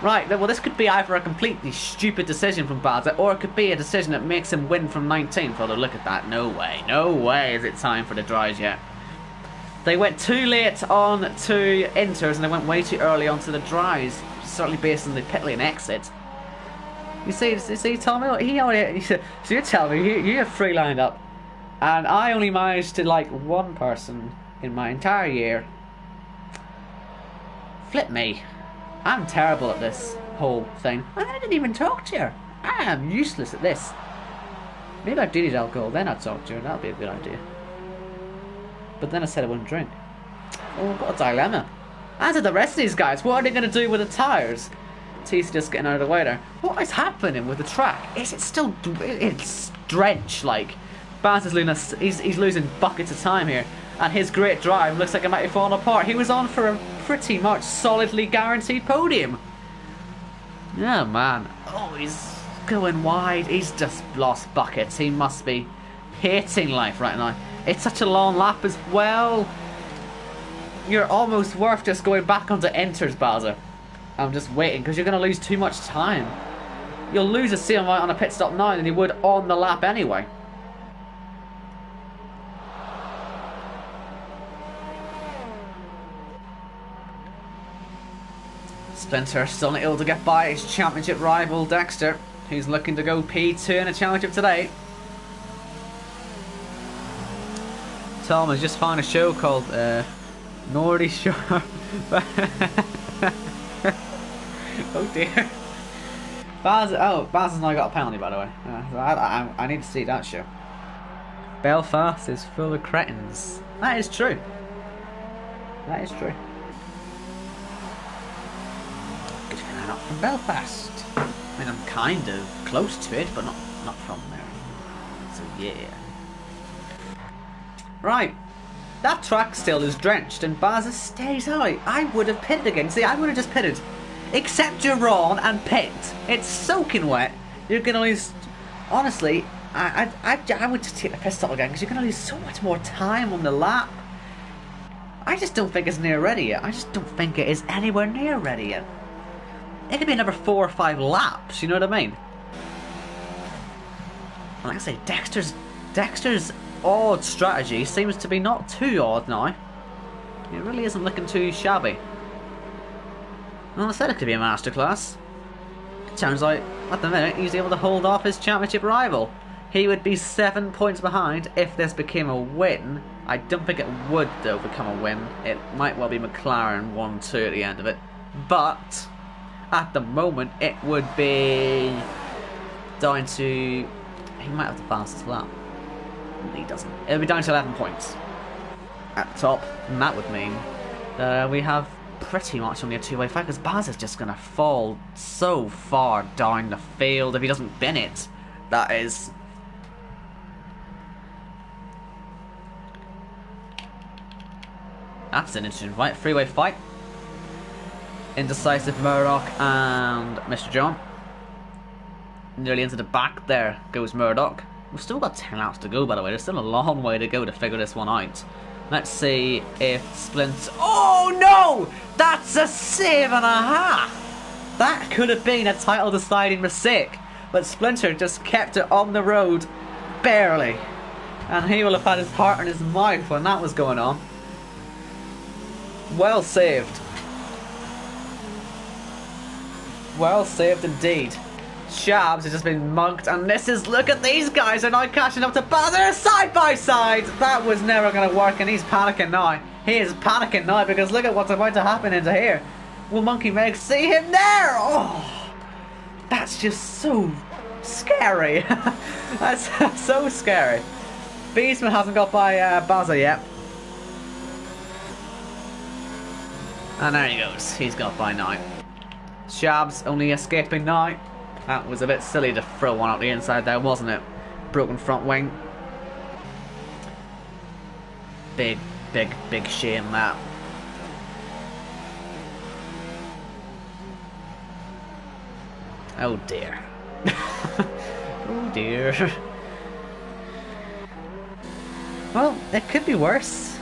[SPEAKER 1] Right, well, this could be either a completely stupid decision from Badza, or it could be a decision that makes him win from 19th. Although, look at that. No way is it time for the dries yet. They went too late on to inters, and they went way too early onto the dries. Certainly based on the pit lane exit. You see, Tommy? He only, so you're telling me you have 3 lined up, and I only managed to like 1 person in my entire year. Flip me. I'm terrible at this whole thing. I didn't even talk to her. I am useless at this. Maybe I do need alcohol, then I'd talk to her. That'd be a good idea. But then I said I wouldn't drink. Oh, I've got a dilemma. As are the rest of these guys. What are they going to do with the tyres? T's just getting out of the way there. What is happening with the track? Is it still... It's drenched, like. Baz is losing, he's losing buckets of time here. And his great drive looks like it might be falling apart. He was on for a pretty much solidly guaranteed podium. Yeah, man. Oh, he's going wide. He's just lost buckets. He must be hating life right now. It's such a long lap as well. You're almost worth just going back onto enters, Baza. I'm just waiting, because you're going to lose too much time. You'll lose the same amount on a pit stop now than you would on the lap anyway. Splinter still not able to get by his championship rival Dexter, who's looking to go P2 in a championship today. Tom has just found a show called Nordy Shore. Oh dear. Baz has now got a penalty, by the way. I need to see that show. Belfast is full of cretins. That is true. That is true. Good thing I'm not from Belfast. I mean, I'm kind of close to it, but not from there. So yeah. Right. That track still is drenched, and Baz stays out. I would have pitted again. See, I would have just pitted. Except you're wrong and pit. It's soaking wet. You're gonna lose. Honestly, I would just take the pit stop again, because you're gonna lose so much more time on the lap. I just don't think it's near ready yet. I just don't think it is anywhere near ready yet. It could be another 4 or 5 laps. You know what I mean? And like I say, Dexter's odd strategy seems to be not too odd now. It really isn't looking too shabby. Well, I said it could be a masterclass. It sounds like, at the minute, he's able to hold off his championship rival. He would be 7 points behind if this became a win. I don't think it would, though, become a win. It might well be McLaren 1-2 at the end of it. But, at the moment, it would be down to... He might have the fastest lap. He doesn't. It would be down to 11 points at the top, and that would mean that we have pretty much only a two-way fight, because Baz is just going to fall so far down the field if he doesn't bin it. That is... That's an interesting fight. Three-way fight. Indecisive Murdoch and Mr. John. Nearly into the back there goes Murdoch. We've still got 10 laps to go, by the way. There's still a long way to go to figure this one out. Let's see if Splint... Oh no! That's a 7.5! That could have been a title deciding mistake. But Splinter just kept it on the road. Barely. And he will have had his heart in his mouth when that was going on. Well saved. Well saved indeed. Shabs has just been mugged, and this is, look at these guys, are now catching up to Bazzer side by side. That was never going to work, and he's panicking now. He is panicking now because look at what's about to happen into here. Will Monkey Meg see him there? Oh, that's just so scary. That's so scary. Beastman hasn't got by Bazzer yet. And there he goes. He's got by now. Shabs only escaping now. That was a bit silly to throw one out the inside there, wasn't it? Broken front wing. Big shame that. Oh dear. Oh dear. Well, it could be worse.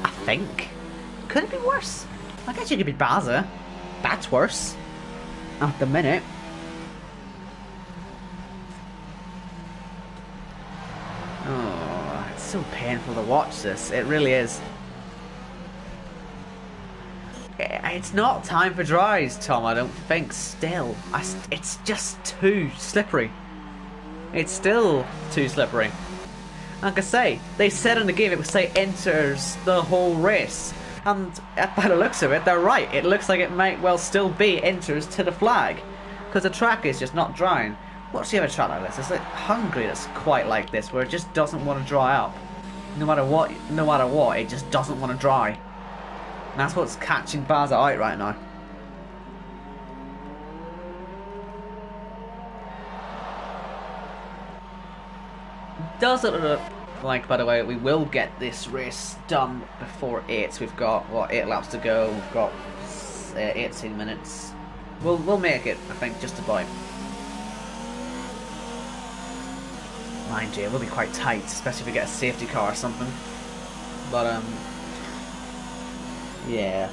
[SPEAKER 1] I think. Could it be worse? I guess you could be Bazza. That's worse. At the minute. Oh, it's so painful to watch this. It really is. It's not time for dries, Tom, I don't think. Still. It's just too slippery. It's still too slippery. Like I say, they said in the game it would say enters the whole race. And by the looks of it, they're right. It looks like it might well still be enters to the flag. Because the track is just not drying. What's the other track like this? It's like Hungary that's quite like this, where it just doesn't want to dry up. No matter what, it just doesn't want to dry. And that's what's catching Bazza out right now. Does it look like, by the way, we will get this race done before 8. We've got, what, 8 laps to go. We've got 18 minutes. We'll make it, I think, just about. Mind you, it will be quite tight, especially if we get a safety car or something. But, yeah.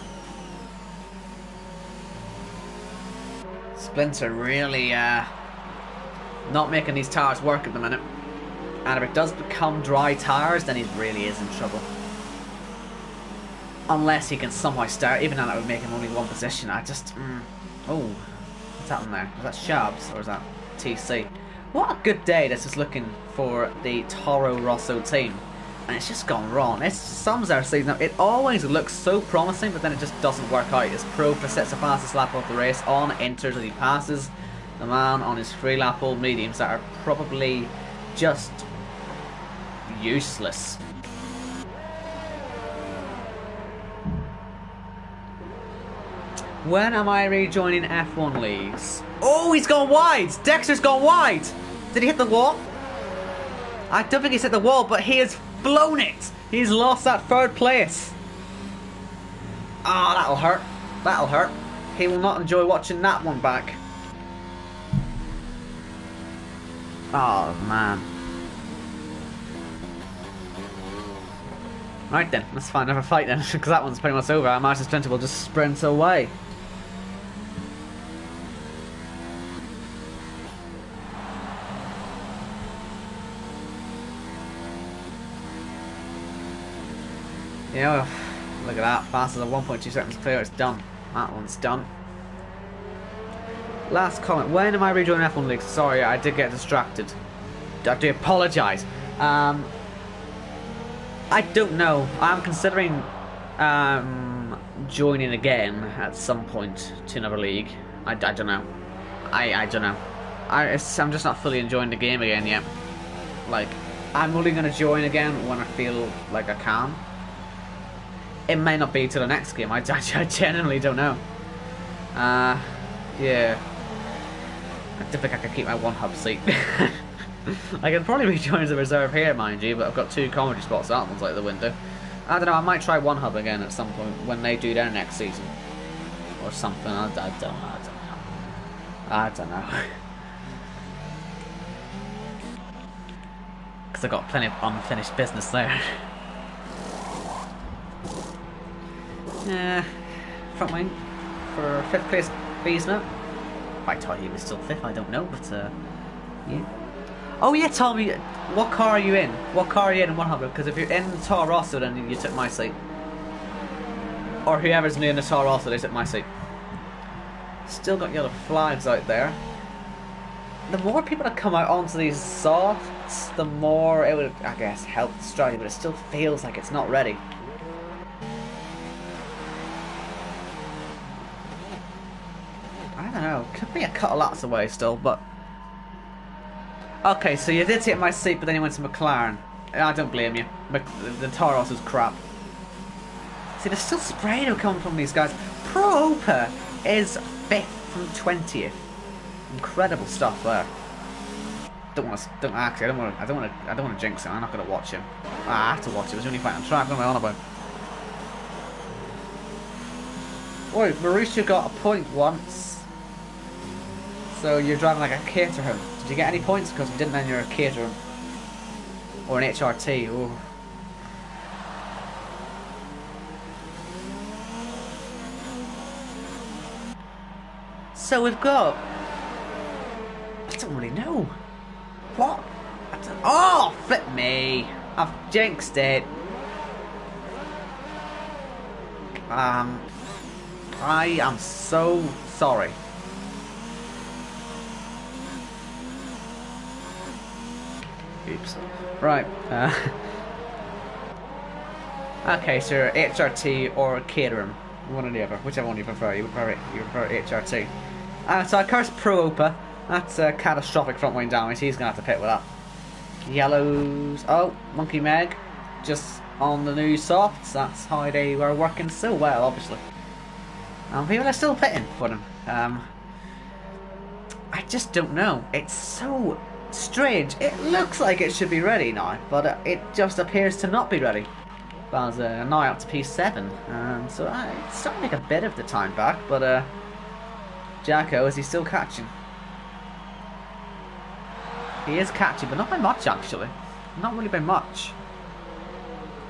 [SPEAKER 1] Splinter really, not making these tires work at the minute. And if it does become dry tires, then he really is in trouble. Unless he can somehow start, even though that would make him only one position. I just, oh, what's happened there? Is that Shabs or is that TC? What a good day this is looking for the Toro Rosso team. And it's just gone wrong. It sums our season up. It always looks so promising, but then it just doesn't work out. As Pro sets the fastest lap of the race on enters as he passes the man on his 3-lap old mediums that are probably just useless. When am I rejoining F1 leagues? Oh, he's gone wide! Dexter's gone wide! Did he hit the wall? I don't think he's hit the wall, but he has blown it! He's lost that 3rd place. Ah, that'll hurt. That'll hurt. He will not enjoy watching that one back. Oh, man. Right then, let's find another fight then, because that one's pretty much over. Martin Splinter will just sprint away. Yeah, Look at that, faster than 1.2 seconds clear, it's done. That one's done. Last comment, when am I rejoining F1 League? Sorry, I did get distracted. I do apologise. I don't know. I'm considering joining again at some point to another league. I don't know. I don't know. I'm just not fully enjoying the game again yet. Like, I'm only going to join again when I feel like I can. It may not be till the next game. I genuinely don't know. Yeah. I don't think I can keep my one hub seat. I can probably rejoin as a reserve here, mind you, but I've got 2 commentary spots, so that one's out the window. I don't know, I might try one hub again at some point when they do their next season. Or something, I don't know. Because I've got plenty of unfinished business there. Front wing for 5th place Beesner. I thought he was still 5th, I don't know, but yeah. Oh yeah, Tommy, what car are you in? What car are you in and what happened? Because if you're in the Toro Rosso, then you took my seat. Or whoever's in the Toro Rosso, they took my seat. Still got yellow flags out there. The more people that come out onto these softs, the more it would, I guess, help the strategy, but it still feels like it's not ready. I don't know, could be a couple laps away still, but... Okay, so you did take my seat, but then you went to McLaren. I don't blame you. The Toro Rosso's crap. See, there's still spray coming from these guys. Pro Opa is 5th from 20th. Incredible stuff there. I don't want to jinx him. I'm not going to watch him. I have to watch him. It's only fighting on track. What am I on about? Wait, Mauricio got a point once. So you're driving like a Caterham. Did you get any points? Because if you didn't, then you're a Caterham. Or an HRT. Ooh. So we've got... I don't really know. What? Oh, flip me. I've jinxed it. I am so sorry. Oops. Right. Okay, so HRT or Caterham. One or the other. Whichever one you prefer. You prefer HRT. So I cursed Pro Opa. That's a catastrophic front wing damage. He's going to have to pit with that. Yellows. Oh, Monkey Meg. Just on the new softs. That's how they were working so well, obviously. People are still pitting for them. I just don't know. It's so strange. It looks like it should be ready now, but it just appears to not be ready. But now up to P7. So it's starting to make a bit of the time back, but Jacko, is he still catching? He is catching, but not by much, actually. Not really by much.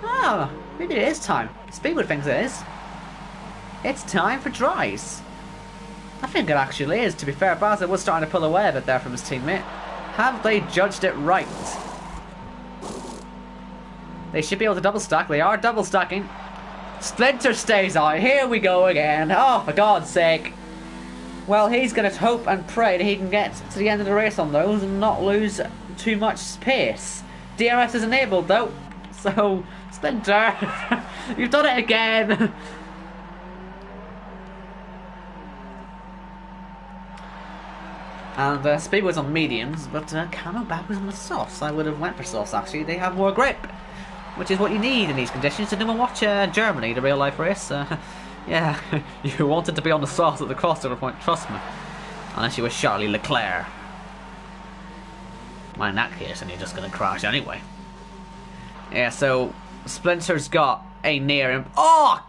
[SPEAKER 1] Ah, maybe it is time. Speedwood thinks it is. It's time for dries. I think it actually is, to be fair. Bowser was starting to pull away a bit there from his teammate. Have they judged it right? They should be able to double stack. They are double stacking. Splinter stays out. Here we go again. Oh, for God's sake. Well, he's going to hope and pray that he can get to the end of the race on those and not lose too much pace. DRS is enabled though. So, Splinter, you've done it again. And Speed was on mediums, but Camo Bab was on the softs. I would have went for softs actually. They have more grip, which is what you need in these conditions. So, anyone watch Germany, the real life race? Yeah, you wanted to be on the softs at the crossover point, trust me. Unless you were Charlie Leclerc. Well, in that case, then you're just going to crash anyway. Yeah, so Splinter's got a near... Oh!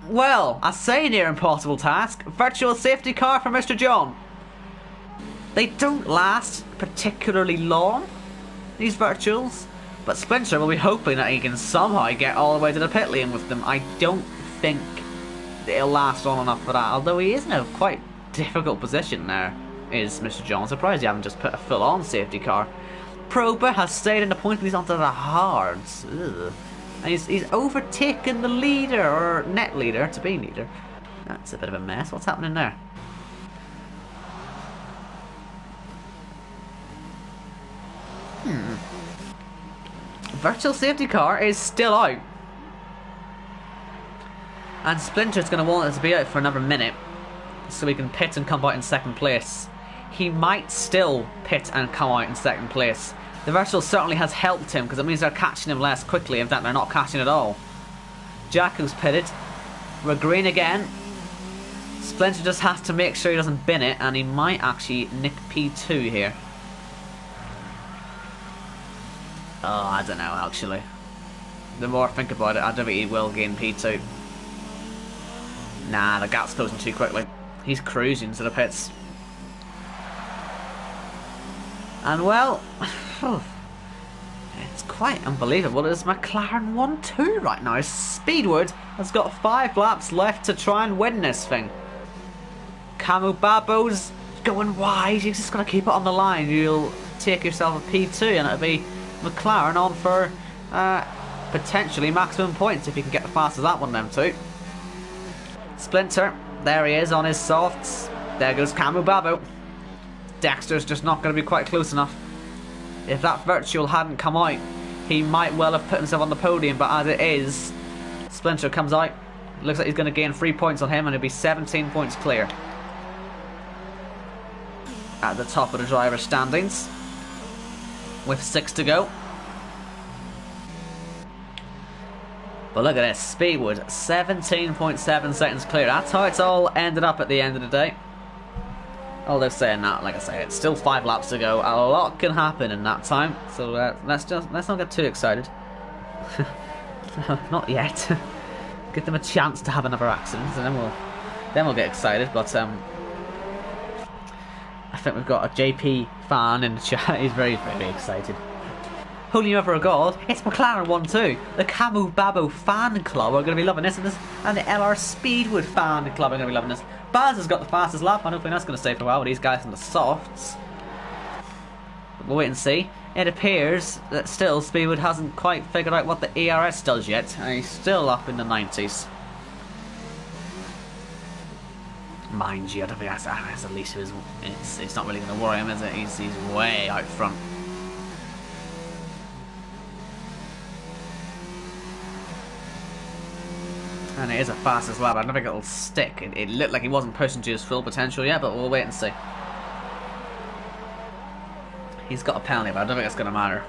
[SPEAKER 1] Well, I say near impossible task. Virtual safety car for Mr. John. They don't last particularly long, these virtuals. But Splinter will be hoping that he can somehow get all the way to the pit lane with them. I don't think it'll last long enough for that. Although he is in a quite difficult position there, is Mr. John. I'm surprised you haven't just put a full-on safety car. Prober has stayed in the point, but he's onto the hards. Ugh. And he's overtaken the leader, or net leader, to be leader. That's a bit of a mess. What's happening there? Virtual safety car is still out. And Splinter's going to want it to be out for another minute, so he can pit and come out in second place. He might still pit and come out in second place. The virtual certainly has helped him, because it means they're catching him less quickly. In fact, they're not catching at all. Jacko's pitted. We're green again. Splinter just has to make sure he doesn't bin it, and he might actually nick P2 here. Oh, I don't know, actually. The more I think about it, I don't think he will gain P2. Nah, the gap's closing too quickly. He's cruising to the pits. And well, it's quite unbelievable. It's McLaren 1-2 right now. Speedwood has got 5 laps left to try and win this thing. Camu Babo's going wide. You've just got to keep it on the line. You'll take yourself a P2, and it'll be McLaren on for potentially maximum points if you can get the fastest lap on them too. Splinter, there he is on his softs. There goes Camu Babo. Dexter's just not going to be quite close enough. If that virtual hadn't come out, he might well have put himself on the podium, but as it is, Splinter comes out. Looks like he's going to gain 3 points on him, and he'll be 17 points clear. At the top of the driver's standings, with 6 to go. But look at this, Speedwood, 17.7 seconds clear. That's how it's all ended up at the end of the day. Although saying that, like I say, it's still 5 laps to go. A lot can happen in that time, so let's not get too excited. Not yet. Give them a chance to have another accident, and then we'll get excited. But I think we've got a JP fan in the chat. He's very, very excited. Holy ever a god, it's McLaren 1-2. The Camu Babo fan club are going to be loving this, and the LR Speedwood fan club are going to be loving this. Baz has got the fastest lap, and hopefully that's going to stay for a while with these guys in the softs. But we'll wait and see. It appears that still Speedwood hasn't quite figured out what the ERS does yet, and he's still up in the 90s. Mind you, I don't think that's the least of his. It's not really going to worry him, is it? He's way out front. And it is a fastest lap. I don't think it'll stick. It looked like he wasn't pushing to his full potential yet, but we'll wait and see. He's got a penalty, but I don't think it's going to matter.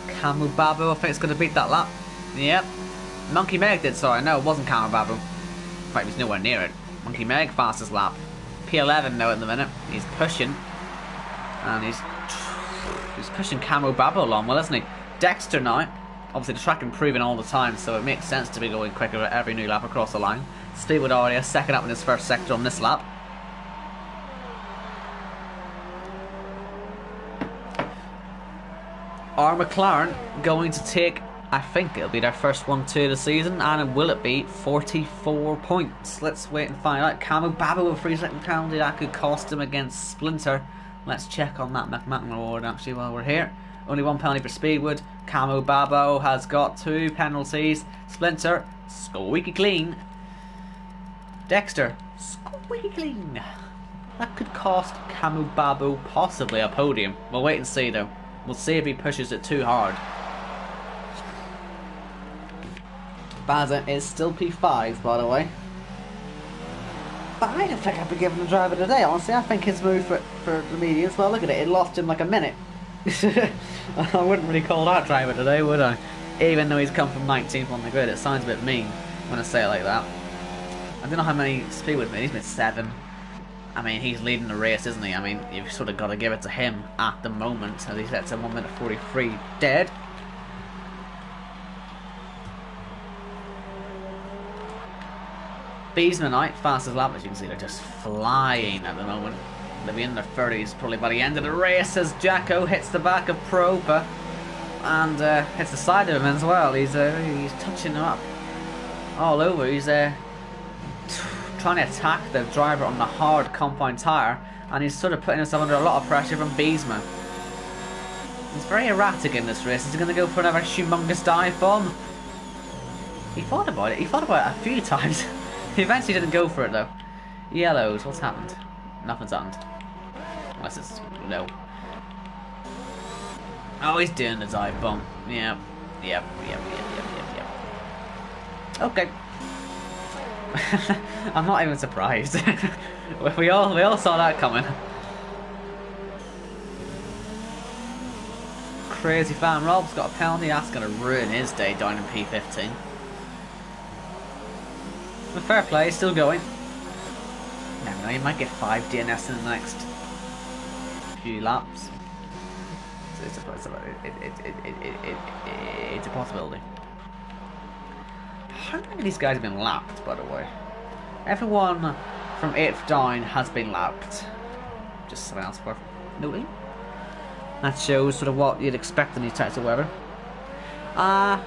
[SPEAKER 1] Camu Babo, I think it's going to beat that lap. Yep. Monkey Meg did, sorry. No, it wasn't Camu Babo. In fact, he was nowhere near it. Monkey Meg, fastest lap. P11 now at the minute. He's pushing. And he's pushing Camu Babo along, well, isn't he? Dexter now. Obviously, the track improving all the time, so it makes sense to be going quicker at every new lap across the line. Speedwood already a second up in his first sector on this lap. Are McLaren going to take, I think it'll be their first 1-2 of the season, and will it be 44 points? Let's wait and find out. Camu Babo with a 3-second penalty, that could cost him against Splinter. Let's check on that McMahon reward actually while we're here. Only 1 penalty for Speedwood. Camu Babo has got 2 penalties. Splinter, squeaky clean. Dexter, squeaky clean. That could cost Camu Babo possibly a podium. We'll wait and see though. We'll see if he pushes it too hard. Baza is still P5, by the way. But I don't think I'd be giving the driver today, honestly. I think his move for the mediums, well, look at it, it lost him like a minute. I wouldn't really call that driver today, would I? Even though he's come from 19th on the grid, it sounds a bit mean when I say it like that. I don't know how many Speedwood made, he's made 7. I mean, he's leading the race, isn't he? I mean, you've sort of got to give it to him at the moment, as he's at 1 minute 43 dead. Beesman out, fastest lap, as you can see, they're just flying at the moment. They'll be in their 30s probably by the end of the race as Jacko hits the back of Propa and hits the side of him as well. He's touching him up all over. He's trying to attack the driver on the hard compound tyre, and he's sort of putting himself under a lot of pressure from Beesman. He's very erratic in this race. Is he going to go for another humongous dive bomb? He thought about it. He thought about it a few times. He eventually didn't go for it though. Yellows, what's happened? Nothing's happened. Unless it's no. Oh, he's doing the dive bomb. Yep. Okay. I'm not even surprised. we all saw that coming. Crazy fan Rob's got a penalty. That's going to ruin his day down in P15. But fair play, he's still going. Never know, he might get 5 DNS in the next few laps. So it's a possibility. How many of these guys have been lapped, by the way? Everyone from 8th down has been lapped. Just something else worth noting. That shows sort of what you'd expect in these types of weather. I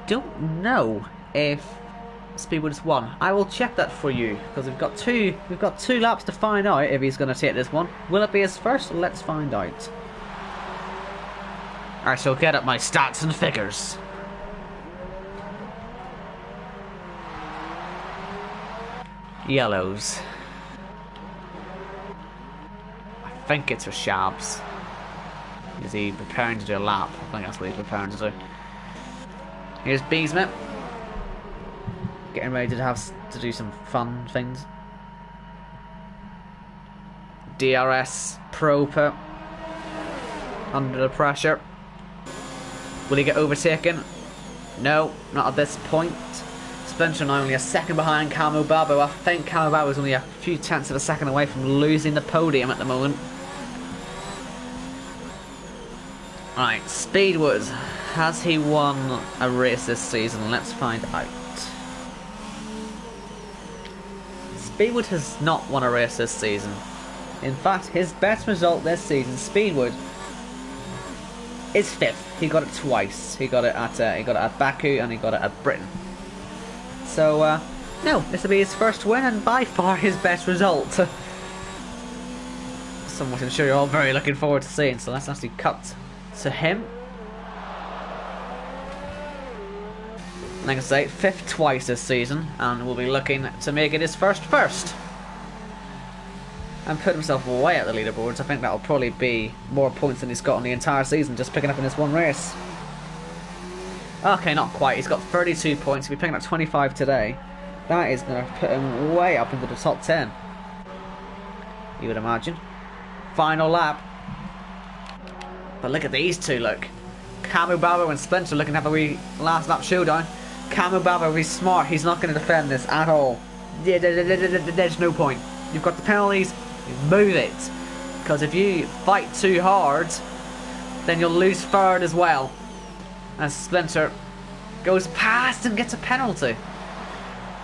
[SPEAKER 1] don't know if Speedwood's won. I will check that for you because we've got two laps to find out if he's going to take this one. Will it be his first? Let's find out. I shall get up my stats and figures. Yellows. I think it's for Shabs. Is he preparing to do a lap? I think that's what he's preparing to do. Here's Beesman. Getting ready to do some fun things. DRS Proper. Under the pressure. Will he get overtaken? No, not at this point. Splinter now only a second behind Camu Babu. I think Camu Babu is only a few tenths of a second away from losing the podium at the moment. Right, Speedwood. Has he won a race this season? Let's find out. Speedwood has not won a race this season. In fact, his best result this season, Speedwood, is 5th. He got it twice. He got it at Baku and he got it at Britain. So, no, this will be his first win and by far his best result. Somewhat I'm sure you're all very looking forward to seeing. So let's actually cut to him. Like I say, 5th twice this season, and we'll be looking to make it his first. And put himself way at the leaderboards. I think that'll probably be more points than he's got on the entire season, just picking up in this one race. Okay, not quite. He's got 32 points. He'll be picking up 25 today. That is going to put him way up into the top 10. You would imagine. Final lap. But look at these two, look. Camu Babu and Splinter looking to have a wee last lap showdown. Camu Babu, he's smart. He's not going to defend this at all. There's no point. You've got the penalties. Move it. Because if you fight too hard, then you'll lose third as well. As Splinter goes past and gets a penalty.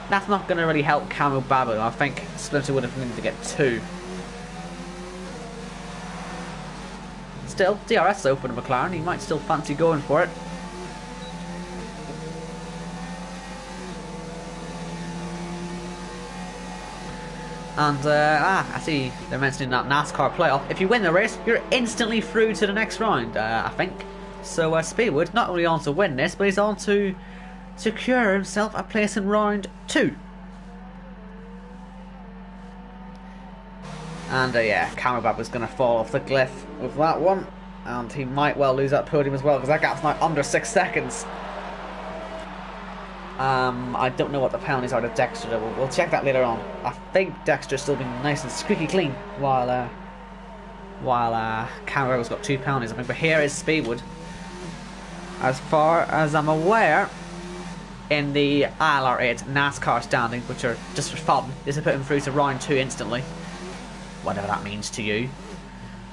[SPEAKER 1] That's not going to really help Camu Babu. I think Splinter would have needed to get 2. Still, DRS open to McLaren. He might still fancy going for it. And, I see they're mentioning that NASCAR playoff. If you win the race, you're instantly through to the next round, I think. So, Speedwood not only on to win this, but he's on to secure himself a place in round 2. And, yeah, Camu Babu's going to fall off the cliff with that one. And he might well lose that podium as well, because that gap's now under 6 seconds. I don't know what the penalties are to Dexter. We'll check that later on. I think Dexter's still been nice and squeaky clean, while Camu Babu's got 2 penalties. I think, but here is Speedwood. As far as I'm aware, in the ILR8 NASCAR standings, which are just for fun, this will put him through to round 2 instantly. Whatever that means to you.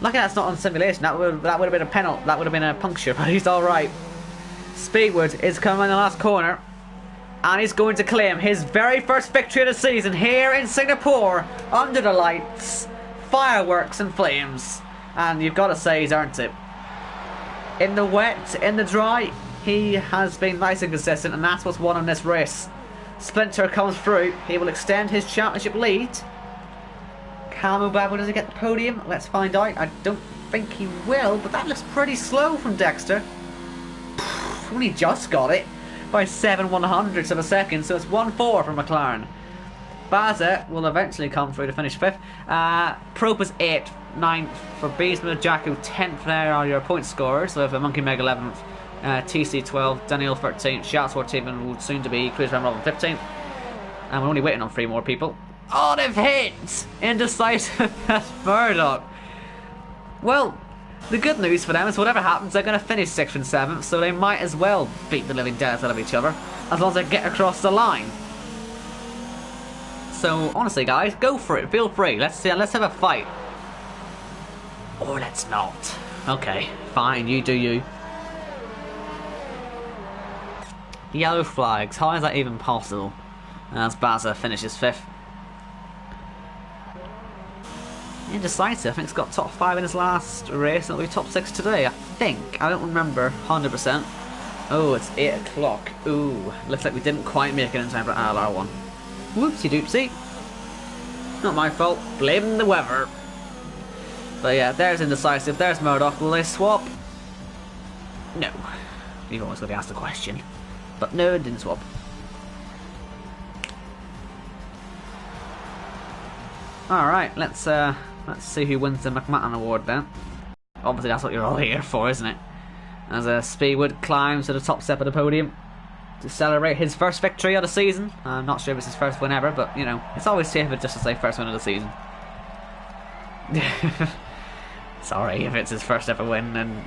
[SPEAKER 1] Lucky that's not on simulation. That would have been a penalty. That would have been a puncture, but he's all right. Speedwood is coming in the last corner, and he's going to claim his very first victory of the season here in Singapore, under the lights, fireworks and flames. And you've got to say he's earned it. In the wet, in the dry, he has been nice and consistent, and that's what's won in this race. Splinter comes through. He will extend his championship lead. Camu Babu, does he get the podium? Let's find out. I don't think he will, but that looks pretty slow from Dexter. Only just got it by 7/100ths of a second, so it's 1-4 for McLaren. Baza will eventually come through to finish 5th. Probe is 8th, 9th for Beesma, Jacko 10th there are your point scorers, with Monkey Meg 11th, TC 12th, Daniel 13th, Shots 14th, and will soon to be Chris Van Robin 15th. And we're only waiting on 3 more people. Oh, they've hit! Indecisive as Murdoch. Well, the good news for them is whatever happens, they're going to finish 6th and 7th, so they might as well beat the living death out of each other, as long as they get across the line. So, honestly guys, go for it, feel free, let's have a fight. Or let's not. Okay, fine, you do you. Yellow flags, how is that even possible? As Baza finishes 5th. Indecisive, I think he's got top 5 in his last race, and it'll be top 6 today, I think. I don't remember 100%. Oh, it's 8 o'clock. Ooh, looks like we didn't quite make it in time for ILR1. Whoopsie doopsie. Not my fault, blaming the weather. But yeah, there's Indecisive, there's Murdoch. Will they swap? No. You've always got to ask the question. But no, it didn't swap. Alright, let's see who wins the McMahon Award then. Obviously that's what you're all here for, isn't it? As Speedwood climbs to the top step of the podium to celebrate his first victory of the season. I'm not sure if it's his first win ever, but you know, it's always safer just to say first win of the season. Sorry if it's his first ever win, and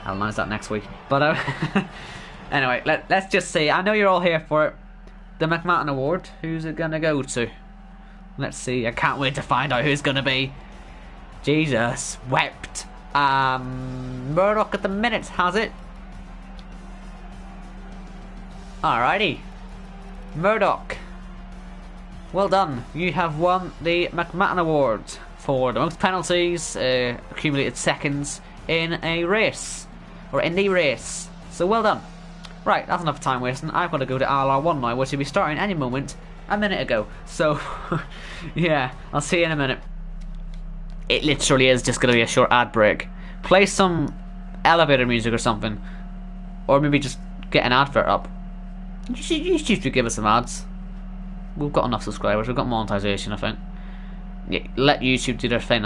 [SPEAKER 1] I'll announce that next week. But anyway, let's just see. I know you're all here for it. The McMahon Award, who's it gonna go to? Let's see, I can't wait to find out who's gonna be. Jesus, wept. Murdoch at the minute has it. Alrighty. Murdoch. Well done. You have won the McMahon Award for the most penalties, accumulated seconds in a race. Or in the race. So well done. Right, that's enough time wasting. I've got to go to ILR1 now, which will be starting any moment. A minute ago. So, yeah, I'll see you in a minute. It literally is just going to be a short ad break. Play some elevator music or something. Or maybe just get an advert up. You should give us some ads. We've got enough subscribers. We've got monetization, I think. Yeah, let YouTube do their thing.